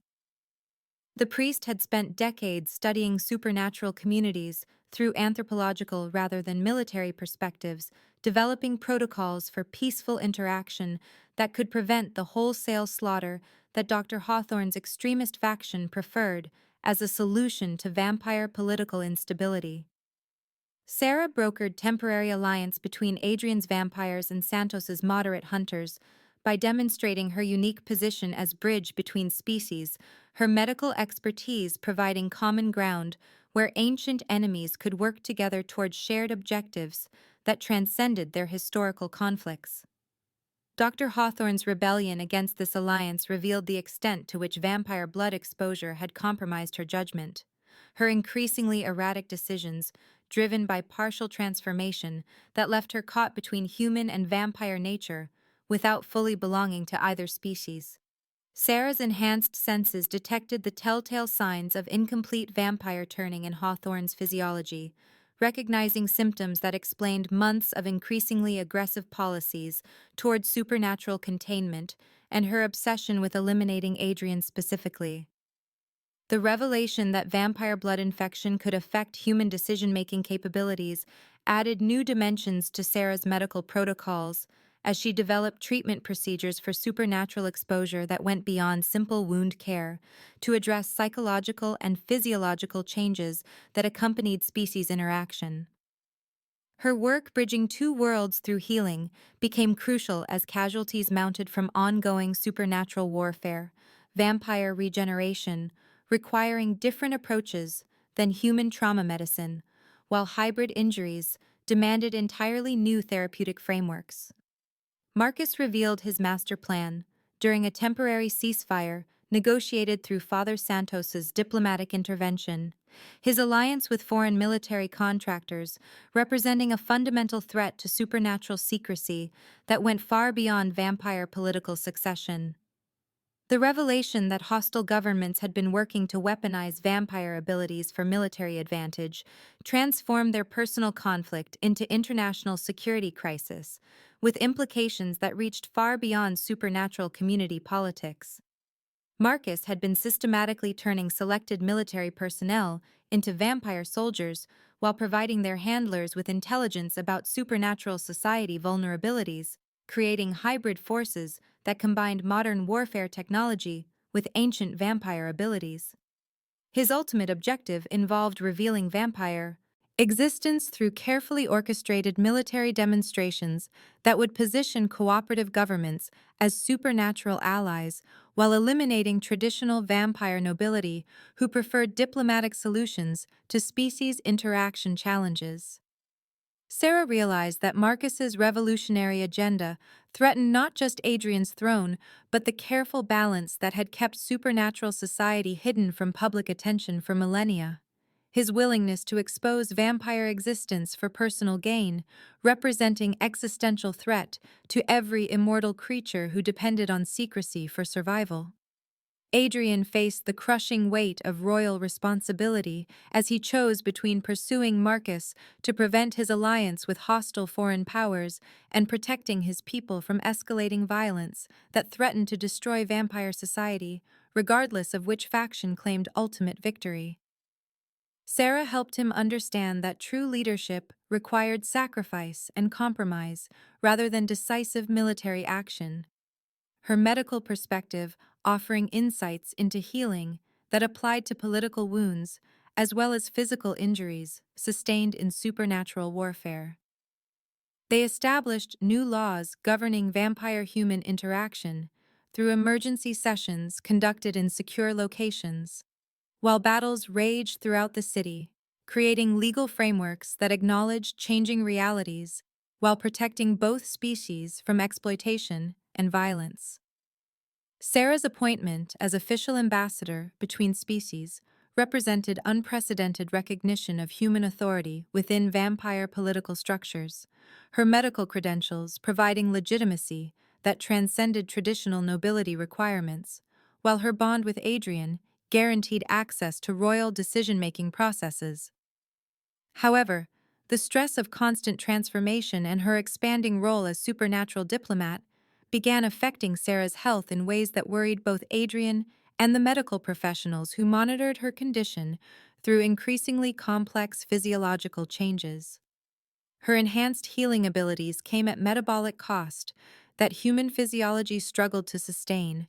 The priest had spent decades studying supernatural communities through anthropological rather than military perspectives, developing protocols for peaceful interaction that could prevent the wholesale slaughter that Dr. Hawthorne's extremist faction preferred as a solution to vampire political instability. Sarah brokered temporary alliance between Adrian's vampires and Santos's moderate hunters by demonstrating her unique position as bridge between species, her medical expertise providing common ground where ancient enemies could work together toward shared objectives that transcended their historical conflicts. Dr. Hawthorne's rebellion against this alliance revealed the extent to which vampire blood exposure had compromised her judgment. Her increasingly erratic decisions, driven by partial transformation that left her caught between human and vampire nature, without fully belonging to either species. Sarah's enhanced senses detected the telltale signs of incomplete vampire turning in Hawthorne's physiology, recognizing symptoms that explained months of increasingly aggressive policies toward supernatural containment and her obsession with eliminating Adrian specifically. The revelation that vampire blood infection could affect human decision-making capabilities added new dimensions to Sarah's medical protocols as she developed treatment procedures for supernatural exposure that went beyond simple wound care to address psychological and physiological changes that accompanied species interaction. Her work bridging two worlds through healing became crucial as casualties mounted from ongoing supernatural warfare, vampire regeneration, requiring different approaches than human trauma medicine, while hybrid injuries demanded entirely new therapeutic frameworks. Marcus revealed his master plan during a temporary ceasefire negotiated through Father Santos's diplomatic intervention, his alliance with foreign military contractors representing a fundamental threat to supernatural secrecy that went far beyond vampire political succession. The revelation that hostile governments had been working to weaponize vampire abilities for military advantage transformed their personal conflict into international security crisis, with implications that reached far beyond supernatural community politics. Marcus had been systematically turning selected military personnel into vampire soldiers while providing their handlers with intelligence about supernatural society vulnerabilities, creating hybrid forces that combined modern warfare technology with ancient vampire abilities. His ultimate objective involved revealing vampire existence through carefully orchestrated military demonstrations that would position cooperative governments as supernatural allies while eliminating traditional vampire nobility who preferred diplomatic solutions to species interaction challenges. Sarah realized that Marcus's revolutionary agenda threatened not just Adrian's throne, but the careful balance that had kept supernatural society hidden from public attention for millennia. His willingness to expose vampire existence for personal gain, representing existential threat to every immortal creature who depended on secrecy for survival. Adrian faced the crushing weight of royal responsibility as he chose between pursuing Marcus to prevent his alliance with hostile foreign powers and protecting his people from escalating violence that threatened to destroy vampire society, regardless of which faction claimed ultimate victory. Sarah helped him understand that true leadership required sacrifice and compromise rather than decisive military action. her medical perspective offering insights into healing that applied to political wounds as well as physical injuries sustained in supernatural warfare. They established new laws governing vampire-human interaction through emergency sessions conducted in secure locations, while battles raged throughout the city, creating legal frameworks that acknowledged changing realities while protecting both species from exploitation and violence. Sarah's appointment as official ambassador between species represented unprecedented recognition of human authority within vampire political structures, her medical credentials providing legitimacy that transcended traditional nobility requirements, while her bond with Adrian guaranteed access to royal decision-making processes. However, the stress of constant transformation and her expanding role as supernatural diplomat began affecting Sarah's health in ways that worried both Adrian and the medical professionals who monitored her condition through increasingly complex physiological changes. Her enhanced healing abilities came at metabolic cost that human physiology struggled to sustain,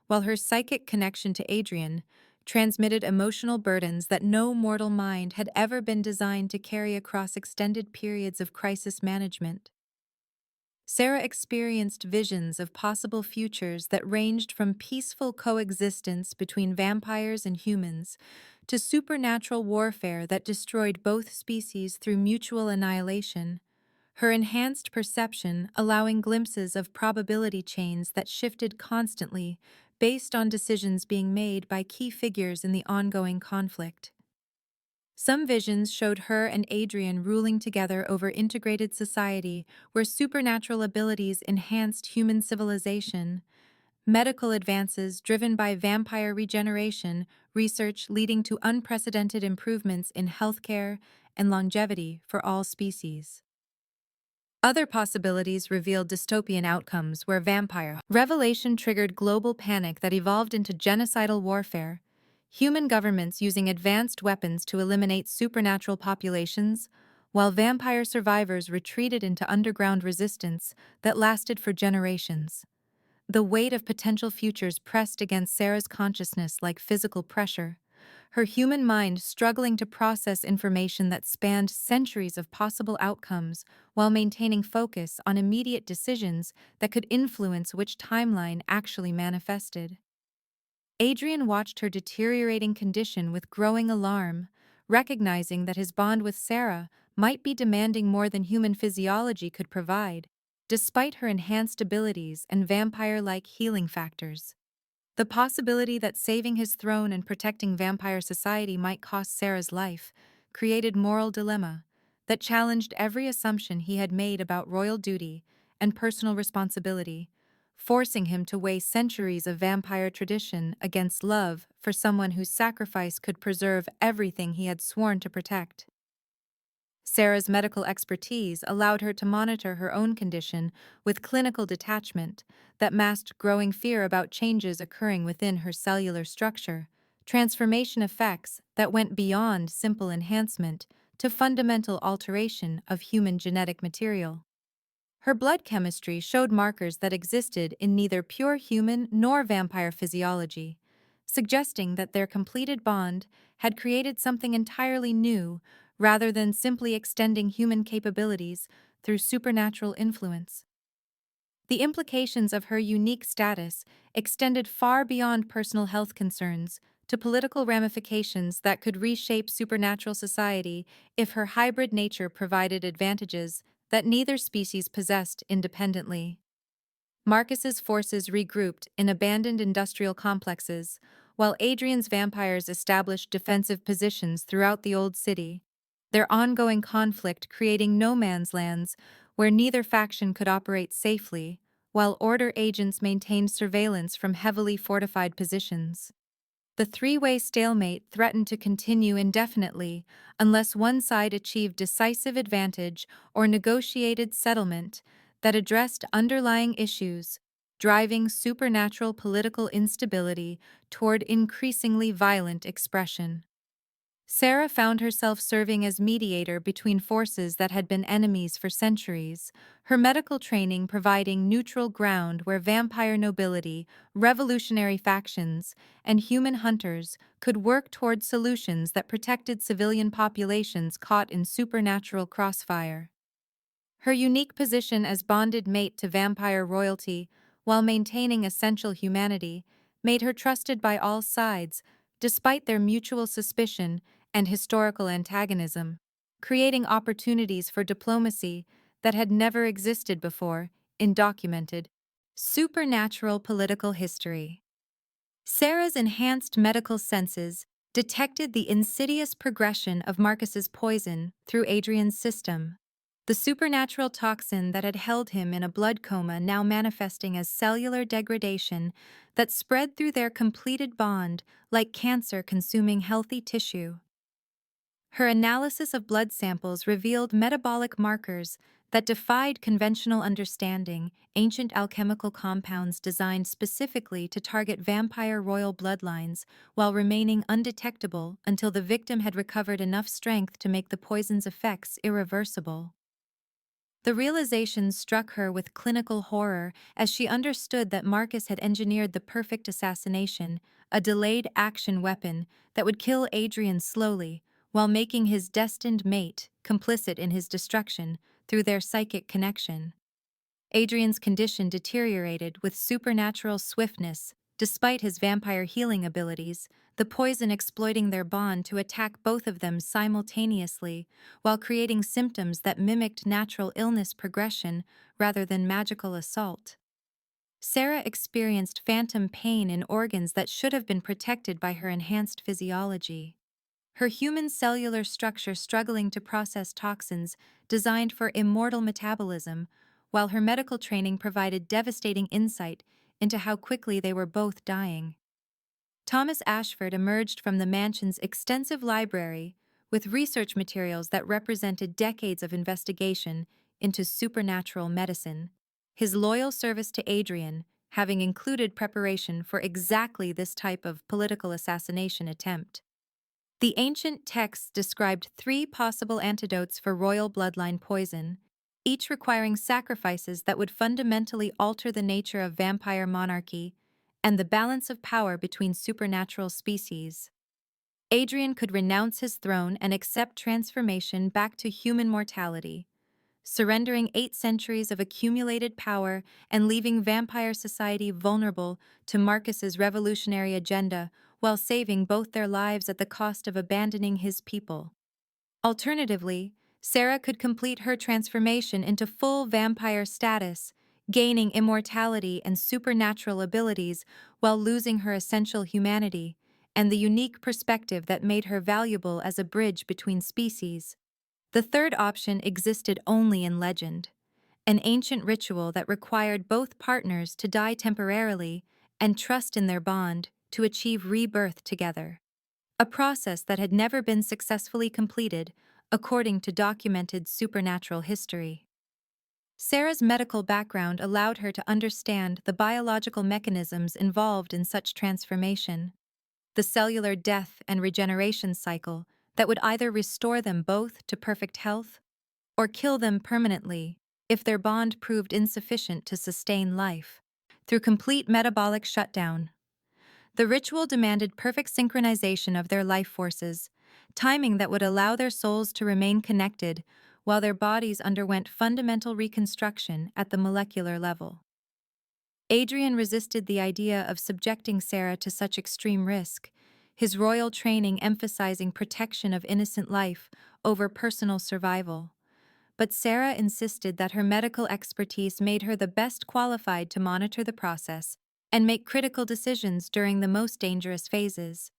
while her psychic connection to Adrian transmitted emotional burdens that no mortal mind had ever been designed to carry across extended periods of crisis management. Sarah experienced visions of possible futures that ranged from peaceful coexistence between vampires and humans to supernatural warfare that destroyed both species through mutual annihilation, her enhanced perception allowing glimpses of probability chains that shifted constantly based on decisions being made by key figures in the ongoing conflict. Some visions showed her and Adrian ruling together over integrated society where supernatural abilities enhanced human civilization, medical advances driven by vampire regeneration, research leading to unprecedented improvements in healthcare and longevity for all species. Other possibilities revealed dystopian outcomes where vampire revelation triggered global panic that evolved into genocidal warfare, human governments using advanced weapons to eliminate supernatural populations, while vampire survivors retreated into underground resistance that lasted for generations. The weight of potential futures pressed against Sarah's consciousness like physical pressure, her human mind struggling to process information that spanned centuries of possible outcomes while maintaining focus on immediate decisions that could influence which timeline actually manifested. Adrian watched her deteriorating condition with growing alarm, recognizing that his bond with Sarah might be demanding more than human physiology could provide, despite her enhanced abilities and vampire-like healing factors. The possibility that saving his throne and protecting vampire society might cost Sarah's life created moral dilemma that challenged every assumption he had made about royal duty and personal responsibility, forcing him to weigh centuries of vampire tradition against love for someone whose sacrifice could preserve everything he had sworn to protect. Sarah's medical expertise allowed her to monitor her own condition with clinical detachment that masked growing fear about changes occurring within her cellular structure, transformation effects that went beyond simple enhancement to fundamental alteration of human genetic material. Her blood chemistry showed markers that existed in neither pure human nor vampire physiology, suggesting that their completed bond had created something entirely new rather than simply extending human capabilities through supernatural influence. The implications of her unique status extended far beyond personal health concerns to political ramifications that could reshape supernatural society if her hybrid nature provided advantages that neither species possessed independently. Marcus's forces regrouped in abandoned industrial complexes, while Adrian's vampires established defensive positions throughout the old city, their ongoing conflict creating no man's lands where neither faction could operate safely, while Order agents maintained surveillance from heavily fortified positions. The three-way stalemate threatened to continue indefinitely unless one side achieved decisive advantage or negotiated settlement that addressed underlying issues, driving supernatural political instability toward increasingly violent expression. Sarah found herself serving as mediator between forces that had been enemies for centuries, her medical training providing neutral ground where vampire nobility, revolutionary factions, and human hunters could work toward solutions that protected civilian populations caught in supernatural crossfire. Her unique position as bonded mate to vampire royalty, while maintaining essential humanity, made her trusted by all sides, despite their mutual suspicion and historical antagonism, creating opportunities for diplomacy that had never existed before in documented, supernatural political history. Sarah's enhanced medical senses detected the insidious progression of Marcus's poison through Adrian's system. The supernatural toxin that had held him in a blood coma now manifesting as cellular degradation that spread through their completed bond like cancer consuming healthy tissue. Her analysis of blood samples revealed metabolic markers that defied conventional understanding, ancient alchemical compounds designed specifically to target vampire royal bloodlines while remaining undetectable until the victim had recovered enough strength to make the poison's effects irreversible. The realization struck her with clinical horror as she understood that Marcus had engineered the perfect assassination, a delayed action weapon that would kill Adrian slowly, while making his destined mate complicit in his destruction through their psychic connection. Adrian's condition deteriorated with supernatural swiftness, despite his vampire healing abilities, the poison exploiting their bond to attack both of them simultaneously, while creating symptoms that mimicked natural illness progression rather than magical assault. Sarah experienced phantom pain in organs that should have been protected by her enhanced physiology. Her human cellular structure struggling to process toxins designed for immortal metabolism, while her medical training provided devastating insight into how quickly they were both dying. Thomas Ashford emerged from the mansion's extensive library with research materials that represented decades of investigation into supernatural medicine, his loyal service to Adrian having included preparation for exactly this type of political assassination attempt. The ancient texts described 3 possible antidotes for royal bloodline poison, each requiring sacrifices that would fundamentally alter the nature of vampire monarchy and the balance of power between supernatural species. Adrian could renounce his throne and accept transformation back to human mortality, surrendering 8 centuries of accumulated power and leaving vampire society vulnerable to Marcus's revolutionary agenda while saving both their lives at the cost of abandoning his people. Alternatively, Sarah could complete her transformation into full vampire status, gaining immortality and supernatural abilities while losing her essential humanity and the unique perspective that made her valuable as a bridge between species. The third option existed only in legend, an ancient ritual that required both partners to die temporarily and trust in their bond to achieve rebirth together, a process that had never been successfully completed according to documented supernatural history. Sarah's medical background allowed her to understand the biological mechanisms involved in such transformation, the cellular death and regeneration cycle that would either restore them both to perfect health or kill them permanently if their bond proved insufficient to sustain life. Through complete metabolic shutdown, the ritual demanded perfect synchronization of their life forces, timing that would allow their souls to remain connected while their bodies underwent fundamental reconstruction at the molecular level. Adrian resisted the idea of subjecting Sarah to such extreme risk, his royal training emphasizing protection of innocent life over personal survival. But Sarah insisted that her medical expertise made her the best qualified to monitor the process and make critical decisions during the most dangerous phases.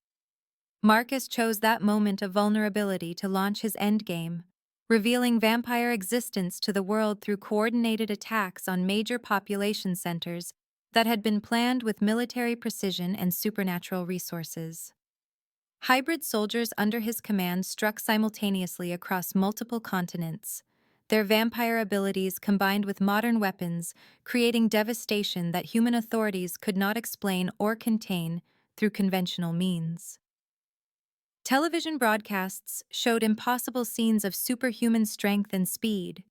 Marcus chose that moment of vulnerability to launch his endgame, revealing vampire existence to the world through coordinated attacks on major population centers that had been planned with military precision and supernatural resources. Hybrid soldiers under his command struck simultaneously across multiple continents, their vampire abilities combined with modern weapons, creating devastation that human authorities could not explain or contain through conventional means. Television broadcasts showed impossible scenes of superhuman strength and speed,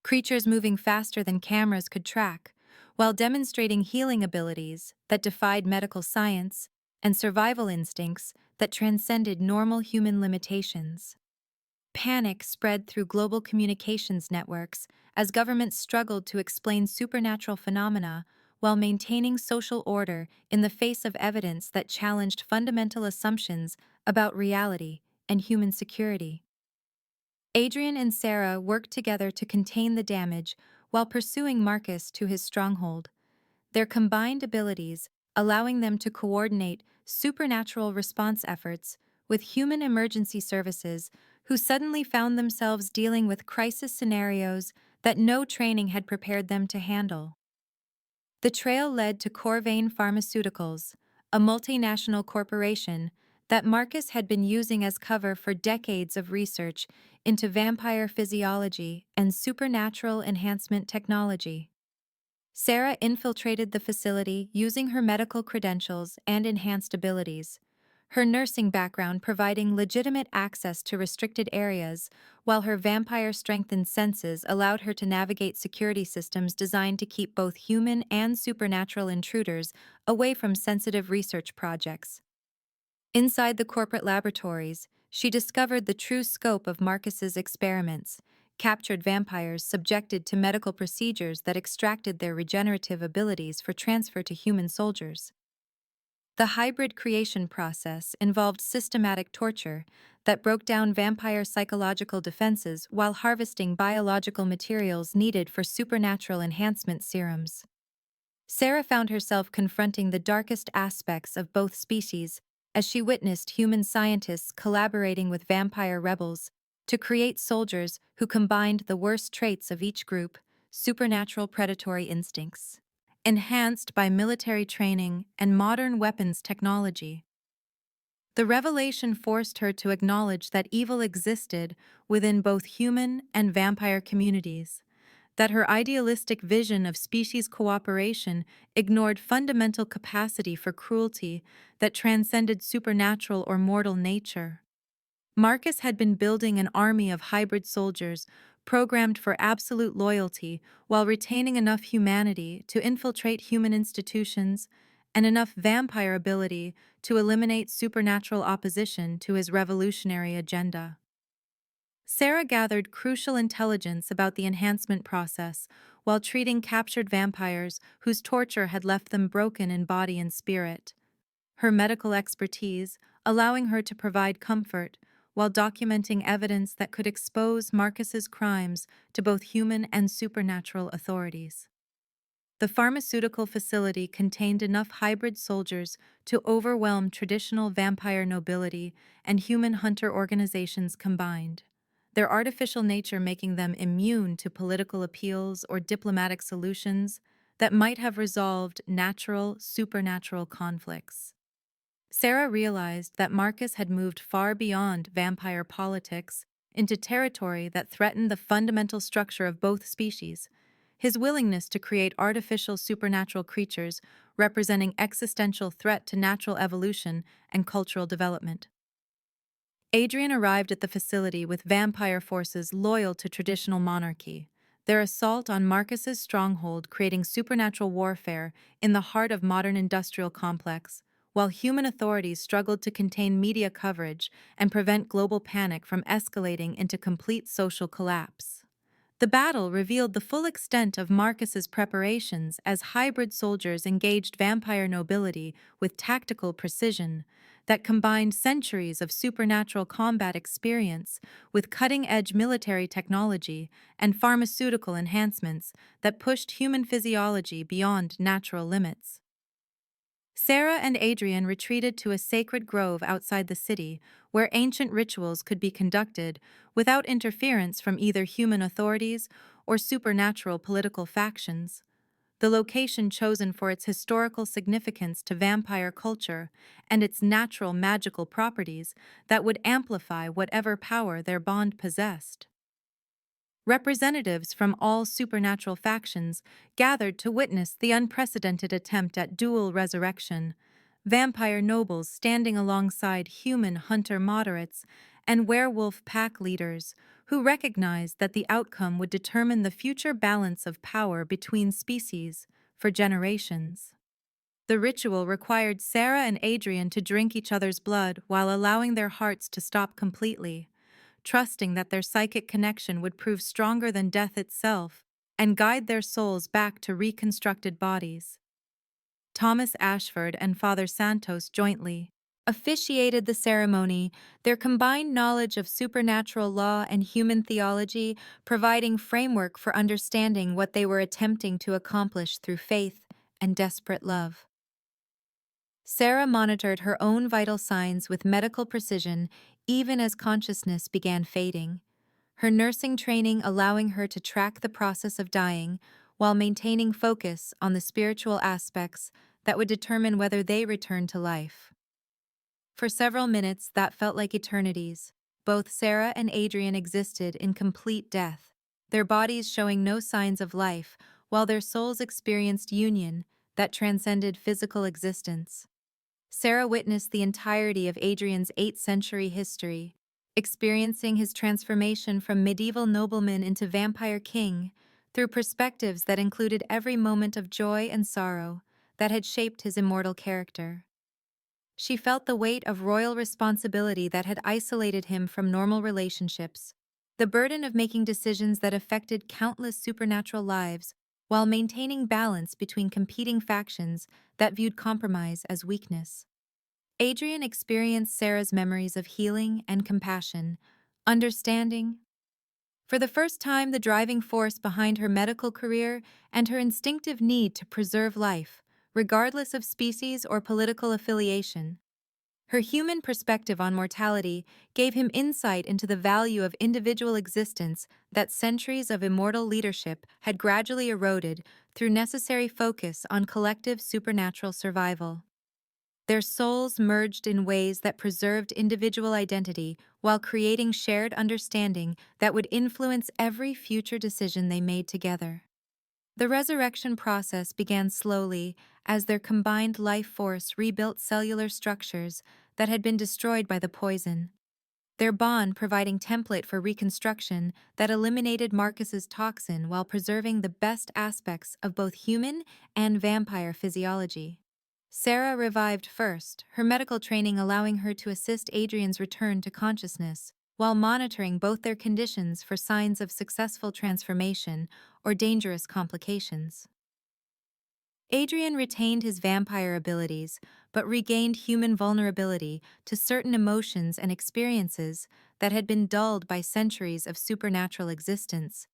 creatures moving faster than cameras could track, while demonstrating healing abilities that defied medical science and survival instincts that transcended normal human limitations. Panic spread through global communications networks as governments struggled to explain supernatural phenomena while maintaining social order in the face of evidence that challenged fundamental assumptions about reality and human security. Adrian and Sarah worked together to contain the damage while pursuing Marcus to his stronghold, their combined abilities allowing them to coordinate supernatural response efforts with human emergency services who suddenly found themselves dealing with crisis scenarios that no training had prepared them to handle. The trail led to Corvain Pharmaceuticals, a multinational corporation that Marcus had been using as cover for decades of research into vampire physiology and supernatural enhancement technology. Sarah infiltrated the facility using her medical credentials and enhanced abilities, her nursing background providing legitimate access to restricted areas, while her vampire-strengthened senses allowed her to navigate security systems designed to keep both human and supernatural intruders away from sensitive research projects. Inside the corporate laboratories, she discovered the true scope of Marcus's experiments, captured vampires subjected to medical procedures that extracted their regenerative abilities for transfer to human soldiers. The hybrid creation process involved systematic torture that broke down vampire psychological defenses while harvesting biological materials needed for supernatural enhancement serums. Sarah found herself confronting the darkest aspects of both species as she witnessed human scientists collaborating with vampire rebels to create soldiers who combined the worst traits of each group, supernatural predatory instincts, enhanced by military training and modern weapons technology. The revelation forced her to acknowledge that evil existed within both human and vampire communities, that her idealistic vision of species cooperation ignored fundamental capacity for cruelty that transcended supernatural or mortal nature. Marcus had been building an army of hybrid soldiers programmed for absolute loyalty while retaining enough humanity to infiltrate human institutions and enough vampire ability to eliminate supernatural opposition to his revolutionary agenda. Sarah gathered crucial intelligence about the enhancement process while treating captured vampires whose torture had left them broken in body and spirit. Her medical expertise allowing her to provide comfort while documenting evidence that could expose Marcus's crimes to both human and supernatural authorities. The pharmaceutical facility contained enough hybrid soldiers to overwhelm traditional vampire nobility and human hunter organizations combined, their artificial nature making them immune to political appeals or diplomatic solutions that might have resolved natural, supernatural conflicts. Sarah realized that Marcus had moved far beyond vampire politics into territory that threatened the fundamental structure of both species, his willingness to create artificial supernatural creatures representing existential threat to natural evolution and cultural development. Adrian arrived at the facility with vampire forces loyal to traditional monarchy, their assault on Marcus's stronghold creating supernatural warfare in the heart of modern industrial complex, while human authorities struggled to contain media coverage and prevent global panic from escalating into complete social collapse. The battle revealed the full extent of Marcus's preparations as hybrid soldiers engaged vampire nobility with tactical precision that combined centuries of supernatural combat experience with cutting-edge military technology and pharmaceutical enhancements that pushed human physiology beyond natural limits. Sarah and Adrian retreated to a sacred grove outside the city where ancient rituals could be conducted without interference from either human authorities or supernatural political factions. The location chosen for its historical significance to vampire culture and its natural magical properties that would amplify whatever power their bond possessed. Representatives from all supernatural factions gathered to witness the unprecedented attempt at dual resurrection, vampire nobles standing alongside human hunter moderates, and werewolf pack leaders who recognized that the outcome would determine the future balance of power between species for generations. The ritual required Sarah and Adrian to drink each other's blood while allowing their hearts to stop completely, trusting that their psychic connection would prove stronger than death itself and guide their souls back to reconstructed bodies. Thomas Ashford and Father Santos jointly officiated the ceremony, their combined knowledge of supernatural law and human theology providing framework for understanding what they were attempting to accomplish through faith and desperate love. Sarah monitored her own vital signs with medical precision even as consciousness began fading, her nursing training allowing her to track the process of dying while maintaining focus on the spiritual aspects that would determine whether they returned to life. For several minutes that felt like eternities, both Sarah and Adrian existed in complete death, their bodies showing no signs of life while their souls experienced union that transcended physical existence. Sarah witnessed the entirety of Adrian's 8th-century history, experiencing his transformation from medieval nobleman into vampire king through perspectives that included every moment of joy and sorrow that had shaped his immortal character. She felt the weight of royal responsibility that had isolated him from normal relationships, the burden of making decisions that affected countless supernatural lives while maintaining balance between competing factions that viewed compromise as weakness. Adrian experienced Sarah's memories of healing and compassion, understanding, for the first time, the driving force behind her medical career and her instinctive need to preserve life, regardless of species or political affiliation. Her human perspective on mortality gave him insight into the value of individual existence that centuries of immortal leadership had gradually eroded through necessary focus on collective supernatural survival. Their souls merged in ways that preserved individual identity while creating shared understanding that would influence every future decision they made together. The resurrection process began slowly as their combined life force rebuilt cellular structures that had been destroyed by the poison, their bond providing template for reconstruction that eliminated Marcus's toxin while preserving the best aspects of both human and vampire physiology. Sarah revived first, her medical training allowing her to assist Adrian's return to consciousness, while monitoring both their conditions for signs of successful transformation or dangerous complications. Adrian retained his vampire abilities, but regained human vulnerability to certain emotions and experiences that had been dulled by centuries of supernatural existence,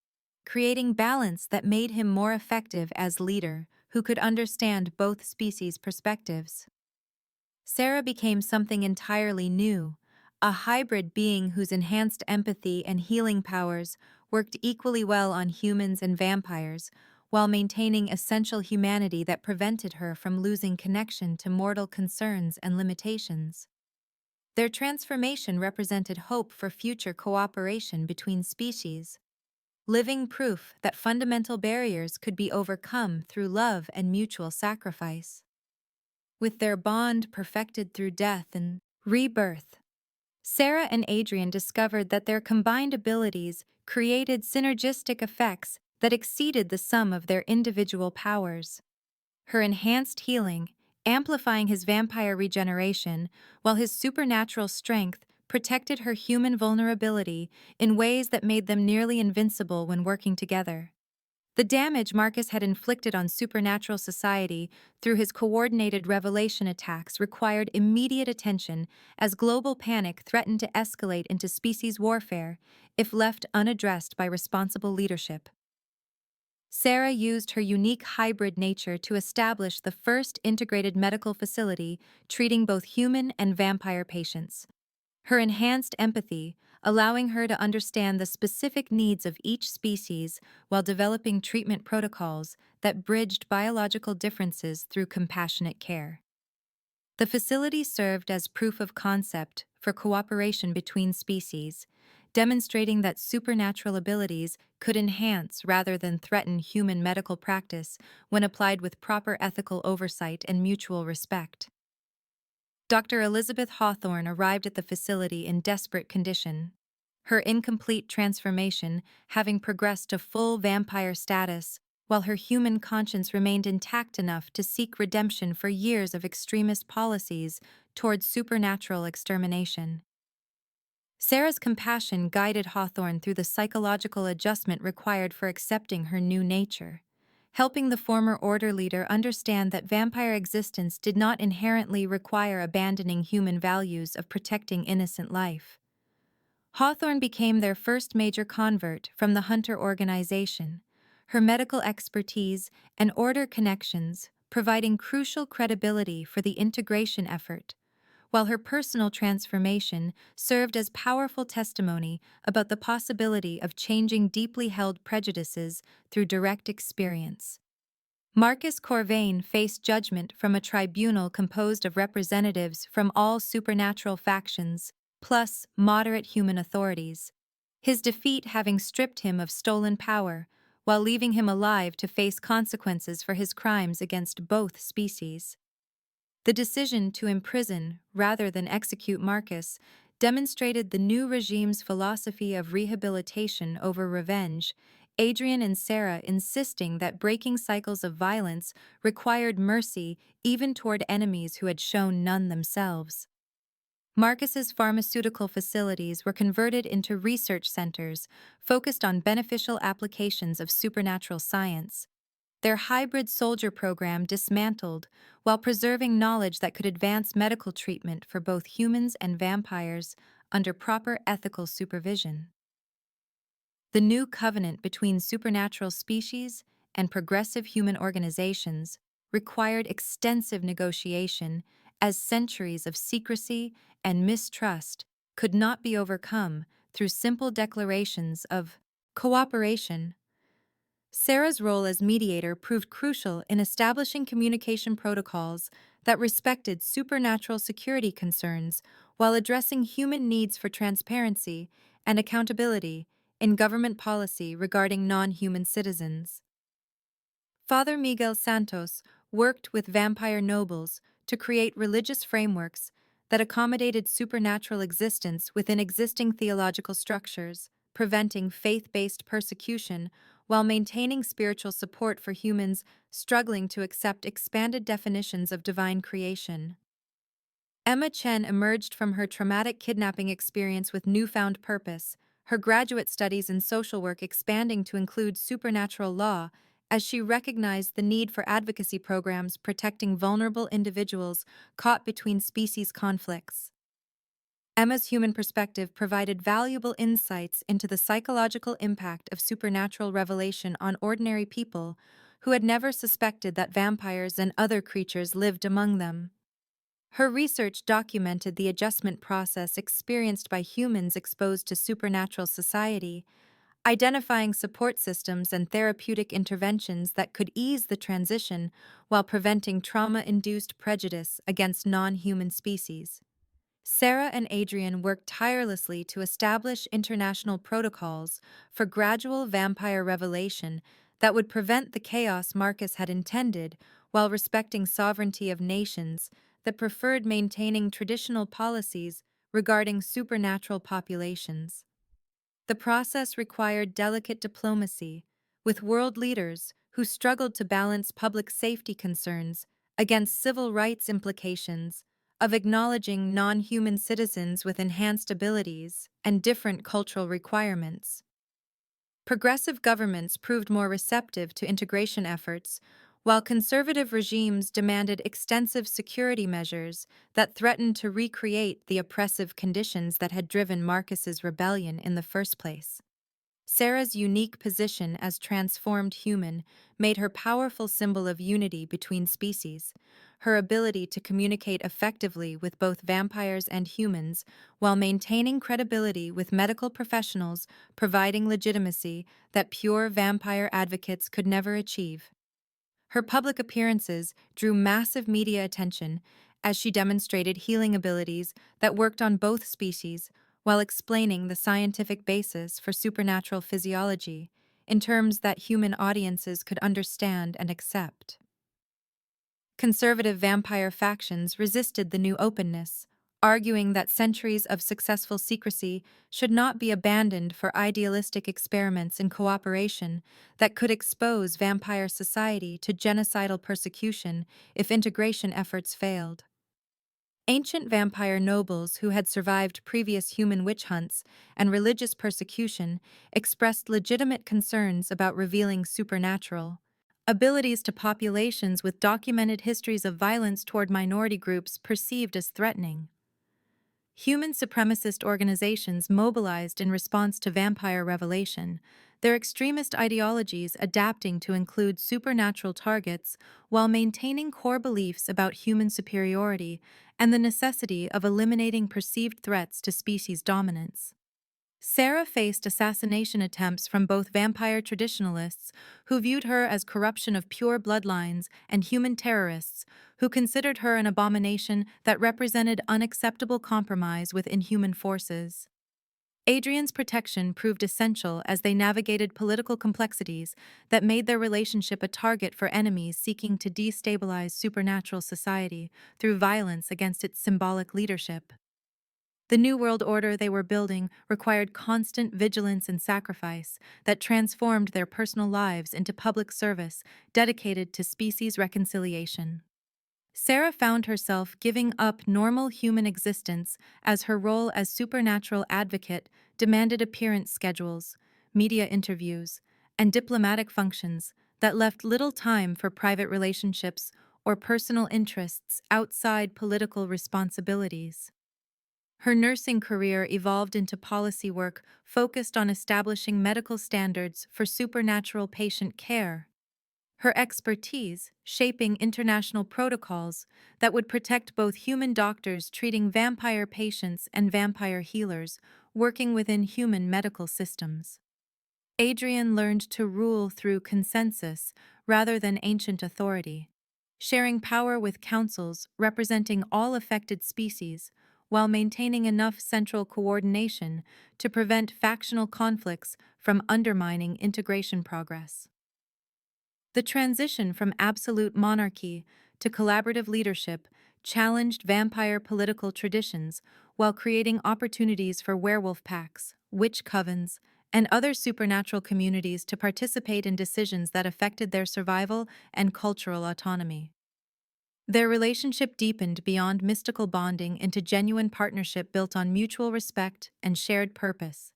creating balance that made him more effective as leader who could understand both species' perspectives. Sarah became something entirely new, a hybrid being whose enhanced empathy and healing powers worked equally well on humans and vampires, while maintaining essential humanity that prevented her from losing connection to mortal concerns and limitations. Their transformation represented hope for future cooperation between species, living proof that fundamental barriers could be overcome through love and mutual sacrifice. With their bond perfected through death and rebirth, Sarah and Adrian discovered that their combined abilities created synergistic effects that exceeded the sum of their individual powers. Her enhanced healing, amplifying his vampire regeneration, while his supernatural strength protected her human vulnerability in ways that made them nearly invincible when working together. The damage Marcus had inflicted on supernatural society through his coordinated revelation attacks required immediate attention as global panic threatened to escalate into species warfare if left unaddressed by responsible leadership. Sarah used her unique hybrid nature to establish the first integrated medical facility treating both human and vampire patients. Her enhanced empathy, allowing her to understand the specific needs of each species while developing treatment protocols that bridged biological differences through compassionate care. The facility served as proof of concept for cooperation between species, demonstrating that supernatural abilities could enhance rather than threaten human medical practice when applied with proper ethical oversight and mutual respect. Dr. Elizabeth Hawthorne arrived at the facility in desperate condition. Her incomplete transformation having progressed to full vampire status, while her human conscience remained intact enough to seek redemption for years of extremist policies towards supernatural extermination. Sarah's compassion guided Hawthorne through the psychological adjustment required for accepting her new nature, helping the former order leader understand that vampire existence did not inherently require abandoning human values of protecting innocent life. Hawthorne became their first major convert from the Hunter organization, her medical expertise and order connections providing crucial credibility for the integration effort, while her personal transformation served as powerful testimony about the possibility of changing deeply held prejudices through direct experience. Marcus Corvain faced judgment from a tribunal composed of representatives from all supernatural factions, plus moderate human authorities, his defeat having stripped him of stolen power, while leaving him alive to face consequences for his crimes against both species. The decision to imprison rather than execute Marcus demonstrated the new regime's philosophy of rehabilitation over revenge, Adrian and Sarah insisting that breaking cycles of violence required mercy even toward enemies who had shown none themselves. Marcus's pharmaceutical facilities were converted into research centers focused on beneficial applications of supernatural science, their hybrid soldier program dismantled while preserving knowledge that could advance medical treatment for both humans and vampires under proper ethical supervision. The new covenant between supernatural species and progressive human organizations required extensive negotiation, as centuries of secrecy and mistrust could not be overcome through simple declarations of cooperation. Sarah's role as mediator proved crucial in establishing communication protocols that respected supernatural security concerns while addressing human needs for transparency and accountability in government policy regarding non-human citizens. Father Miguel Santos worked with vampire nobles to create religious frameworks that accommodated supernatural existence within existing theological structures, preventing faith-based persecution while maintaining spiritual support for humans struggling to accept expanded definitions of divine creation. Emma Chen emerged from her traumatic kidnapping experience with newfound purpose, her graduate studies in social work expanding to include supernatural law as she recognized the need for advocacy programs protecting vulnerable individuals caught between species conflicts. Emma's human perspective provided valuable insights into the psychological impact of supernatural revelation on ordinary people who had never suspected that vampires and other creatures lived among them. Her research documented the adjustment process experienced by humans exposed to supernatural society, identifying support systems and therapeutic interventions that could ease the transition while preventing trauma-induced prejudice against non-human species. Sarah and Adrian worked tirelessly to establish international protocols for gradual vampire revelation that would prevent the chaos Marcus had intended while respecting sovereignty of nations that preferred maintaining traditional policies regarding supernatural populations. The process required delicate diplomacy, with world leaders who struggled to balance public safety concerns against civil rights implications of acknowledging non-human citizens with enhanced abilities and different cultural requirements. Progressive governments proved more receptive to integration efforts, while conservative regimes demanded extensive security measures that threatened to recreate the oppressive conditions that had driven Marcus's rebellion in the first place. Sarah's unique position as transformed human made her powerful symbol of unity between species. Her ability to communicate effectively with both vampires and humans while maintaining credibility with medical professionals, providing legitimacy that pure vampire advocates could never achieve. Her public appearances drew massive media attention as she demonstrated healing abilities that worked on both species while explaining the scientific basis for supernatural physiology in terms that human audiences could understand and accept. Conservative vampire factions resisted the new openness, arguing that centuries of successful secrecy should not be abandoned for idealistic experiments in cooperation that could expose vampire society to genocidal persecution if integration efforts failed. Ancient vampire nobles who had survived previous human witch hunts and religious persecution expressed legitimate concerns about revealing supernatural abilities to populations with documented histories of violence toward minority groups perceived as threatening. Human supremacist organizations mobilized in response to vampire revelation, their extremist ideologies adapting to include supernatural targets while maintaining core beliefs about human superiority and the necessity of eliminating perceived threats to species dominance. Sarah faced assassination attempts from both vampire traditionalists, who viewed her as corruption of pure bloodlines, and human terrorists, who considered her an abomination that represented unacceptable compromise with inhuman forces. Adrian's protection proved essential as they navigated political complexities that made their relationship a target for enemies seeking to destabilize supernatural society through violence against its symbolic leadership. The New World Order they were building required constant vigilance and sacrifice that transformed their personal lives into public service dedicated to species reconciliation. Sarah found herself giving up normal human existence as her role as supernatural advocate demanded appearance schedules, media interviews, and diplomatic functions that left little time for private relationships or personal interests outside political responsibilities. Her nursing career evolved into policy work focused on establishing medical standards for supernatural patient care. Her expertise shaping international protocols that would protect both human doctors treating vampire patients and vampire healers working within human medical systems. Adrian learned to rule through consensus rather than ancient authority, sharing power with councils representing all affected species while maintaining enough central coordination to prevent factional conflicts from undermining integration progress. The transition from absolute monarchy to collaborative leadership challenged vampire political traditions while creating opportunities for werewolf pacts, witch covens, and other supernatural communities to participate in decisions that affected their survival and cultural autonomy. Their relationship deepened beyond mystical bonding into genuine partnership built on mutual respect and shared purpose.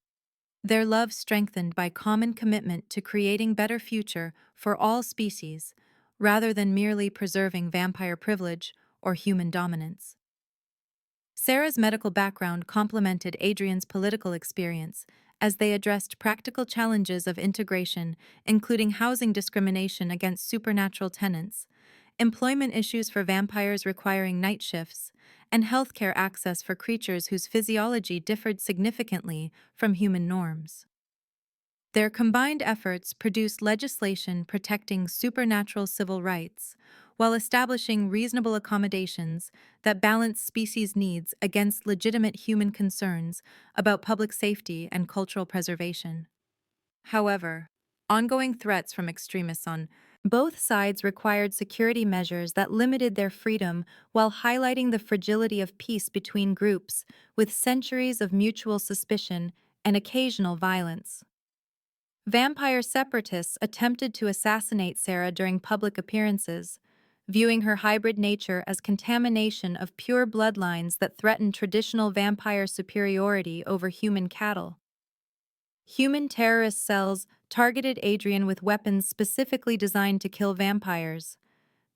Their love strengthened by common commitment to creating better future for all species, rather than merely preserving vampire privilege or human dominance. Sarah's medical background complemented Adrian's political experience as they addressed practical challenges of integration, including housing discrimination against supernatural tenants, employment issues for vampires requiring night shifts, and healthcare access for creatures whose physiology differed significantly from human norms. Their combined efforts produced legislation protecting supernatural civil rights, while establishing reasonable accommodations that balance species needs against legitimate human concerns about public safety and cultural preservation. However, ongoing threats from extremists on both sides required security measures that limited their freedom while highlighting the fragility of peace between groups with centuries of mutual suspicion and occasional violence. Vampire separatists attempted to assassinate Sarah during public appearances, viewing her hybrid nature as contamination of pure bloodlines that threatened traditional vampire superiority over human cattle. Human terrorist cells targeted Adrian with weapons specifically designed to kill vampires.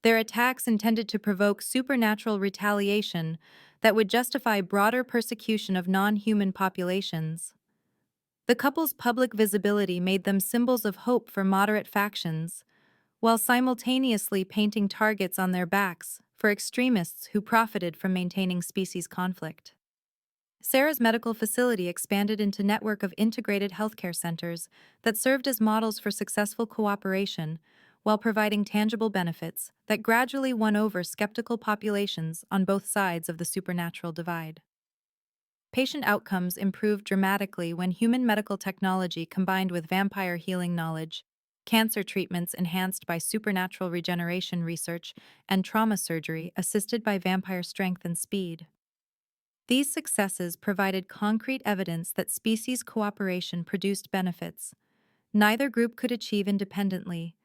Their attacks intended to provoke supernatural retaliation that would justify broader persecution of non-human populations. The couple's public visibility made them symbols of hope for moderate factions, while simultaneously painting targets on their backs for extremists who profited from maintaining species conflict. Sarah's medical facility expanded into a network of integrated healthcare centers that served as models for successful cooperation while providing tangible benefits that gradually won over skeptical populations on both sides of the supernatural divide. Patient outcomes improved dramatically when human medical technology combined with vampire healing knowledge, cancer treatments enhanced by supernatural regeneration research, and trauma surgery assisted by vampire strength and speed. These successes provided concrete evidence that species cooperation produced benefits neither group could achieve independently,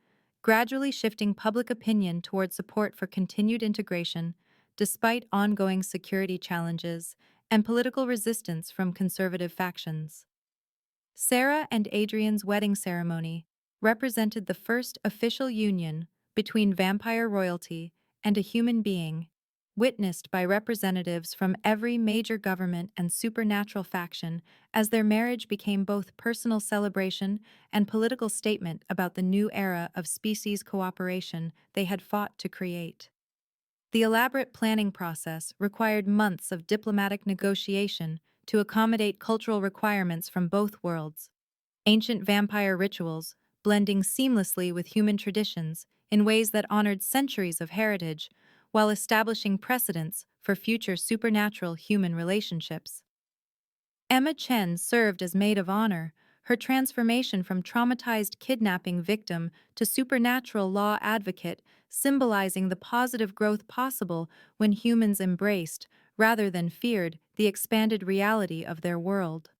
gradually shifting public opinion toward support for continued integration, despite ongoing security challenges and political resistance from conservative factions. Sarah and Adrian's wedding ceremony represented the first official union between vampire royalty and a human being, witnessed by representatives from every major government and supernatural faction as their marriage became both personal celebration and political statement about the new era of species cooperation they had fought to create. The elaborate planning process required months of diplomatic negotiation to accommodate cultural requirements from both worlds. Ancient vampire rituals, blending seamlessly with human traditions in ways that honored centuries of heritage, while establishing precedents for future supernatural human relationships. Emma Chen served as maid of honor, her transformation from traumatized kidnapping victim to supernatural law advocate, symbolizing the positive growth possible when humans embraced, rather than feared, the expanded reality of their world.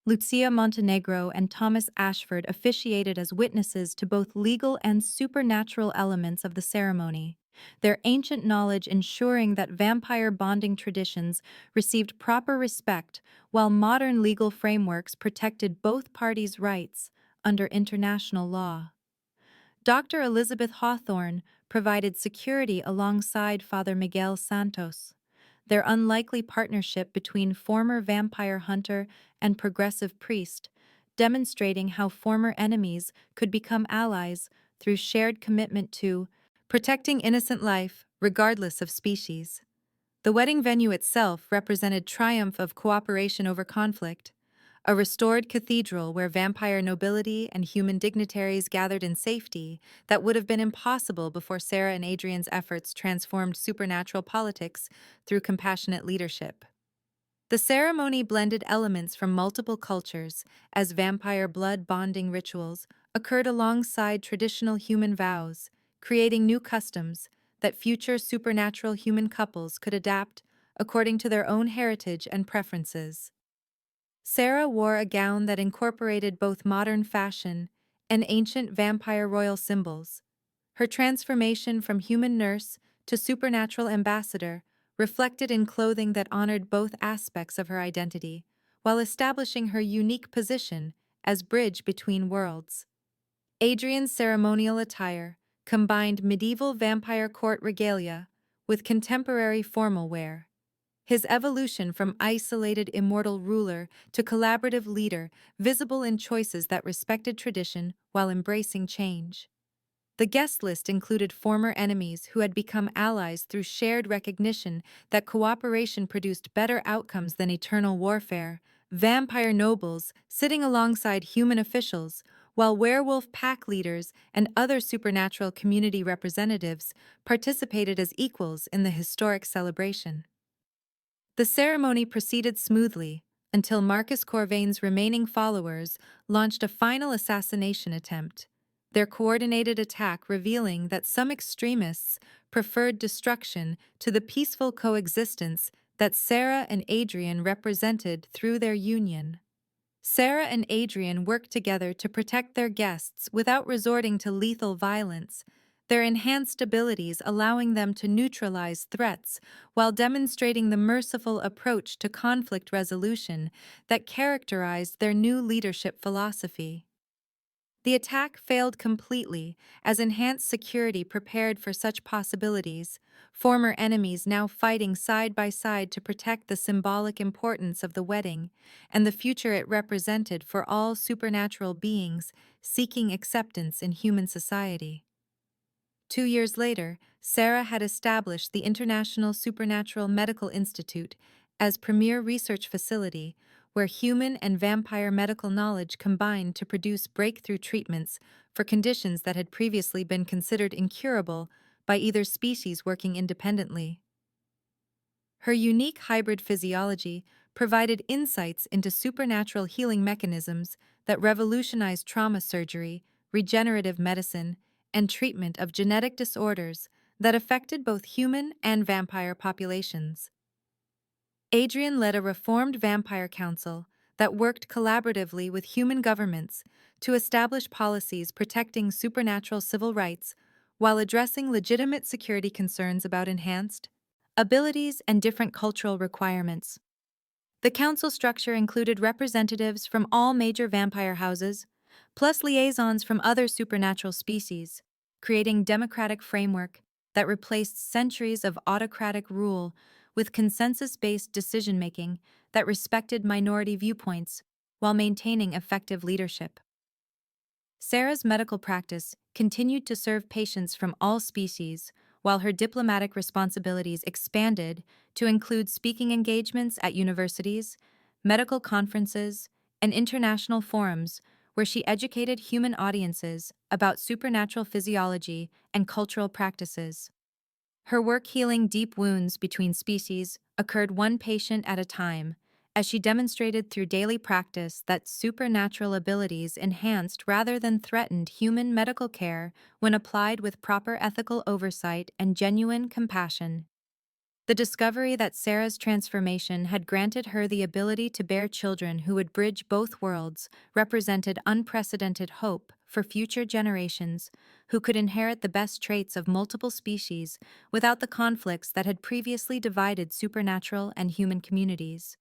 Lucia Montenegro and Thomas Ashford officiated as witnesses to both legal and supernatural elements of the ceremony, their ancient knowledge ensuring that vampire bonding traditions received proper respect while modern legal frameworks protected both parties' rights under international law. Dr. Elizabeth Hawthorne provided security alongside Father Miguel Santos. Their unlikely partnership between former vampire hunter and progressive priest, demonstrating how former enemies could become allies through shared commitment to protecting innocent life, regardless of species. The wedding venue itself represented triumph of cooperation over conflict, a restored cathedral where vampire nobility and human dignitaries gathered in safety that would have been impossible before Sarah and Adrian's efforts transformed supernatural politics through compassionate leadership. The ceremony blended elements from multiple cultures as vampire blood bonding rituals occurred alongside traditional human vows, creating new customs that future supernatural human couples could adapt according to their own heritage and preferences. Sarah wore a gown that incorporated both modern fashion and ancient vampire royal symbols. Her transformation from human nurse to supernatural ambassador reflected in clothing that honored both aspects of her identity, while establishing her unique position as bridge between worlds. Adrian's ceremonial attire combined medieval vampire court regalia with contemporary formal wear. His evolution from isolated immortal ruler to collaborative leader, visible in choices that respected tradition while embracing change. The guest list included former enemies who had become allies through shared recognition that cooperation produced better outcomes than eternal warfare, vampire nobles sitting alongside human officials, while werewolf pack leaders and other supernatural community representatives participated as equals in the historic celebration. The ceremony proceeded smoothly until Marcus Corvain's remaining followers launched a final assassination attempt, their coordinated attack revealing that some extremists preferred destruction to the peaceful coexistence that Sarah and Adrian represented through their union. Sarah and Adrian worked together to protect their guests without resorting to lethal violence, their enhanced abilities allowing them to neutralize threats while demonstrating the merciful approach to conflict resolution that characterized their new leadership philosophy. The attack failed completely, as enhanced security prepared for such possibilities, former enemies now fighting side by side to protect the symbolic importance of the wedding and the future it represented for all supernatural beings seeking acceptance in human society. 2 years later, Sarah had established the International Supernatural Medical Institute as premier research facility where human and vampire medical knowledge combined to produce breakthrough treatments for conditions that had previously been considered incurable by either species working independently. Her unique hybrid physiology provided insights into supernatural healing mechanisms that revolutionized trauma surgery, regenerative medicine, and treatment of genetic disorders that affected both human and vampire populations. Adrian led a reformed vampire council that worked collaboratively with human governments to establish policies protecting supernatural civil rights while addressing legitimate security concerns about enhanced abilities and different cultural requirements. The council structure included representatives from all major vampire houses, plus liaisons from other supernatural species, creating democratic framework that replaced centuries of autocratic rule with consensus-based decision-making that respected minority viewpoints while maintaining effective leadership. Sarah's medical practice continued to serve patients from all species, while her diplomatic responsibilities expanded to include speaking engagements at universities, medical conferences, and international forums where she educated human audiences about supernatural physiology and cultural practices. Her work healing deep wounds between species occurred one patient at a time, as she demonstrated through daily practice that supernatural abilities enhanced rather than threatened human medical care when applied with proper ethical oversight and genuine compassion. The discovery that Sarah's transformation had granted her the ability to bear children who would bridge both worlds represented unprecedented hope for future generations who could inherit the best traits of multiple species without the conflicts that had previously divided supernatural and human communities.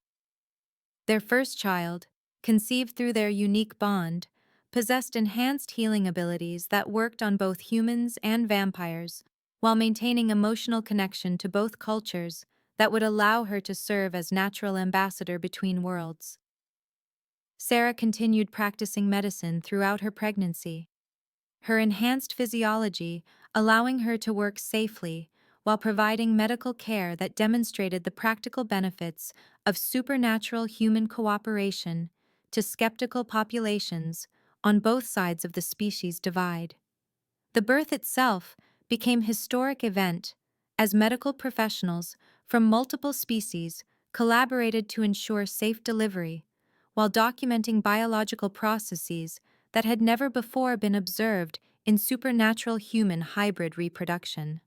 Their first child, conceived through their unique bond, possessed enhanced healing abilities that worked on both humans and vampires, while maintaining emotional connection to both cultures that would allow her to serve as natural ambassador between worlds. Sarah continued practicing medicine throughout her pregnancy, her enhanced physiology allowing her to work safely while providing medical care that demonstrated the practical benefits of supernatural human cooperation to skeptical populations on both sides of the species divide. The birth itself became a historic event as medical professionals from multiple species collaborated to ensure safe delivery while documenting biological processes that had never before been observed in supernatural human hybrid reproduction.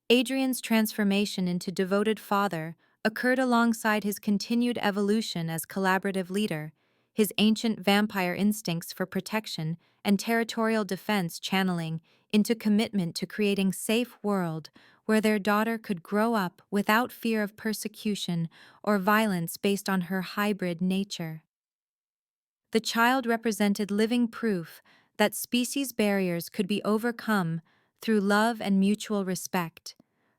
Adrian's transformation into devoted father occurred alongside his continued evolution as collaborative leader, his ancient vampire instincts for protection and territorial defense channeling into commitment to creating a safe world where their daughter could grow up without fear of persecution or violence based on her hybrid nature. The child represented living proof that species barriers could be overcome through love and mutual respect,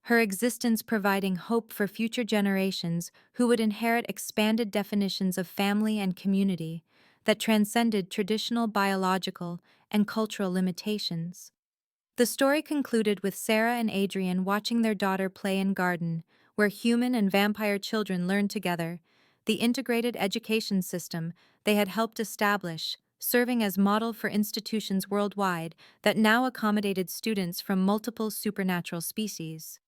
her existence providing hope for future generations who would inherit expanded definitions of family and community that transcended traditional biological and cultural limitations. The story concluded with Sarah and Adrian watching their daughter play in garden, where human and vampire children learned together, the integrated education system they had helped establish, serving as model for institutions worldwide that now accommodated students from multiple supernatural species.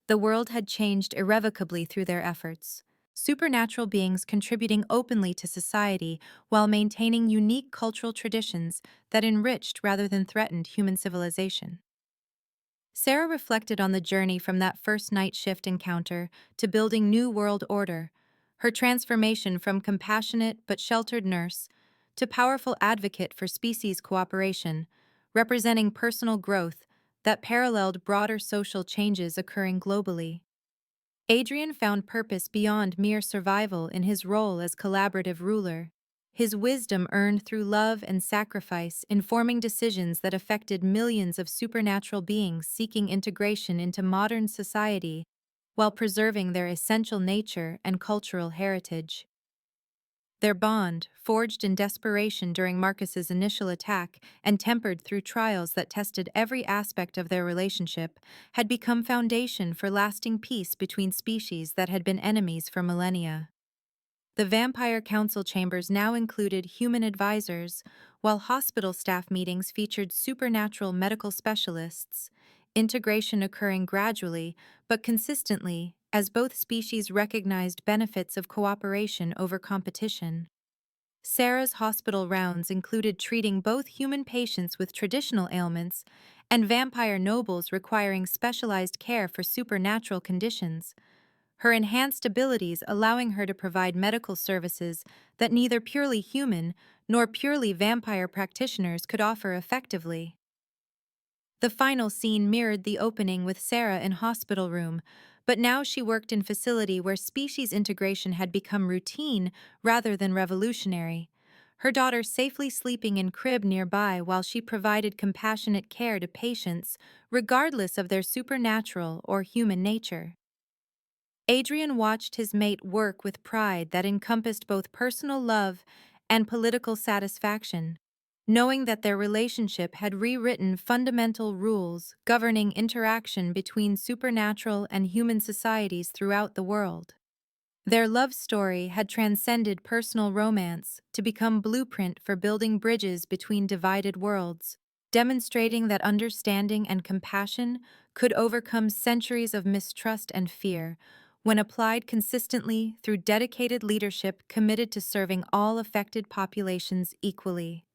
The world had changed irrevocably through their efforts, supernatural beings contributing openly to society while maintaining unique cultural traditions that enriched rather than threatened human civilization. Sarah reflected on the journey from that first night shift encounter to building new world order, her transformation from compassionate but sheltered nurse to powerful advocate for species cooperation, representing personal growth that paralleled broader social changes occurring globally. Adrian found purpose beyond mere survival in his role as collaborative ruler, his wisdom earned through love and sacrifice informing decisions that affected millions of supernatural beings seeking integration into modern society while preserving their essential nature and cultural heritage. Their bond, forged in desperation during Marcus's initial attack and tempered through trials that tested every aspect of their relationship, had become foundation for lasting peace between species that had been enemies for millennia. The Vampire Council chambers now included human advisors, while hospital staff meetings featured supernatural medical specialists, integration occurring gradually but consistently as both species recognized benefits of cooperation over competition. Sarah's hospital rounds included treating both human patients with traditional ailments and vampire nobles requiring specialized care for supernatural conditions, her enhanced abilities allowing her to provide medical services that neither purely human nor purely vampire practitioners could offer effectively. The final scene mirrored the opening with Sarah in hospital room, but now she worked in facility where species integration had become routine rather than revolutionary. Her daughter safely sleeping in crib nearby while she provided compassionate care to patients, regardless of their supernatural or human nature. Adrian watched his mate work with pride that encompassed both personal love and political satisfaction, knowing that their relationship had rewritten fundamental rules governing interaction between supernatural and human societies throughout the world. Their love story had transcended personal romance to become blueprint for building bridges between divided worlds, demonstrating that understanding and compassion could overcome centuries of mistrust and fear when applied consistently through dedicated leadership committed to serving all affected populations equally.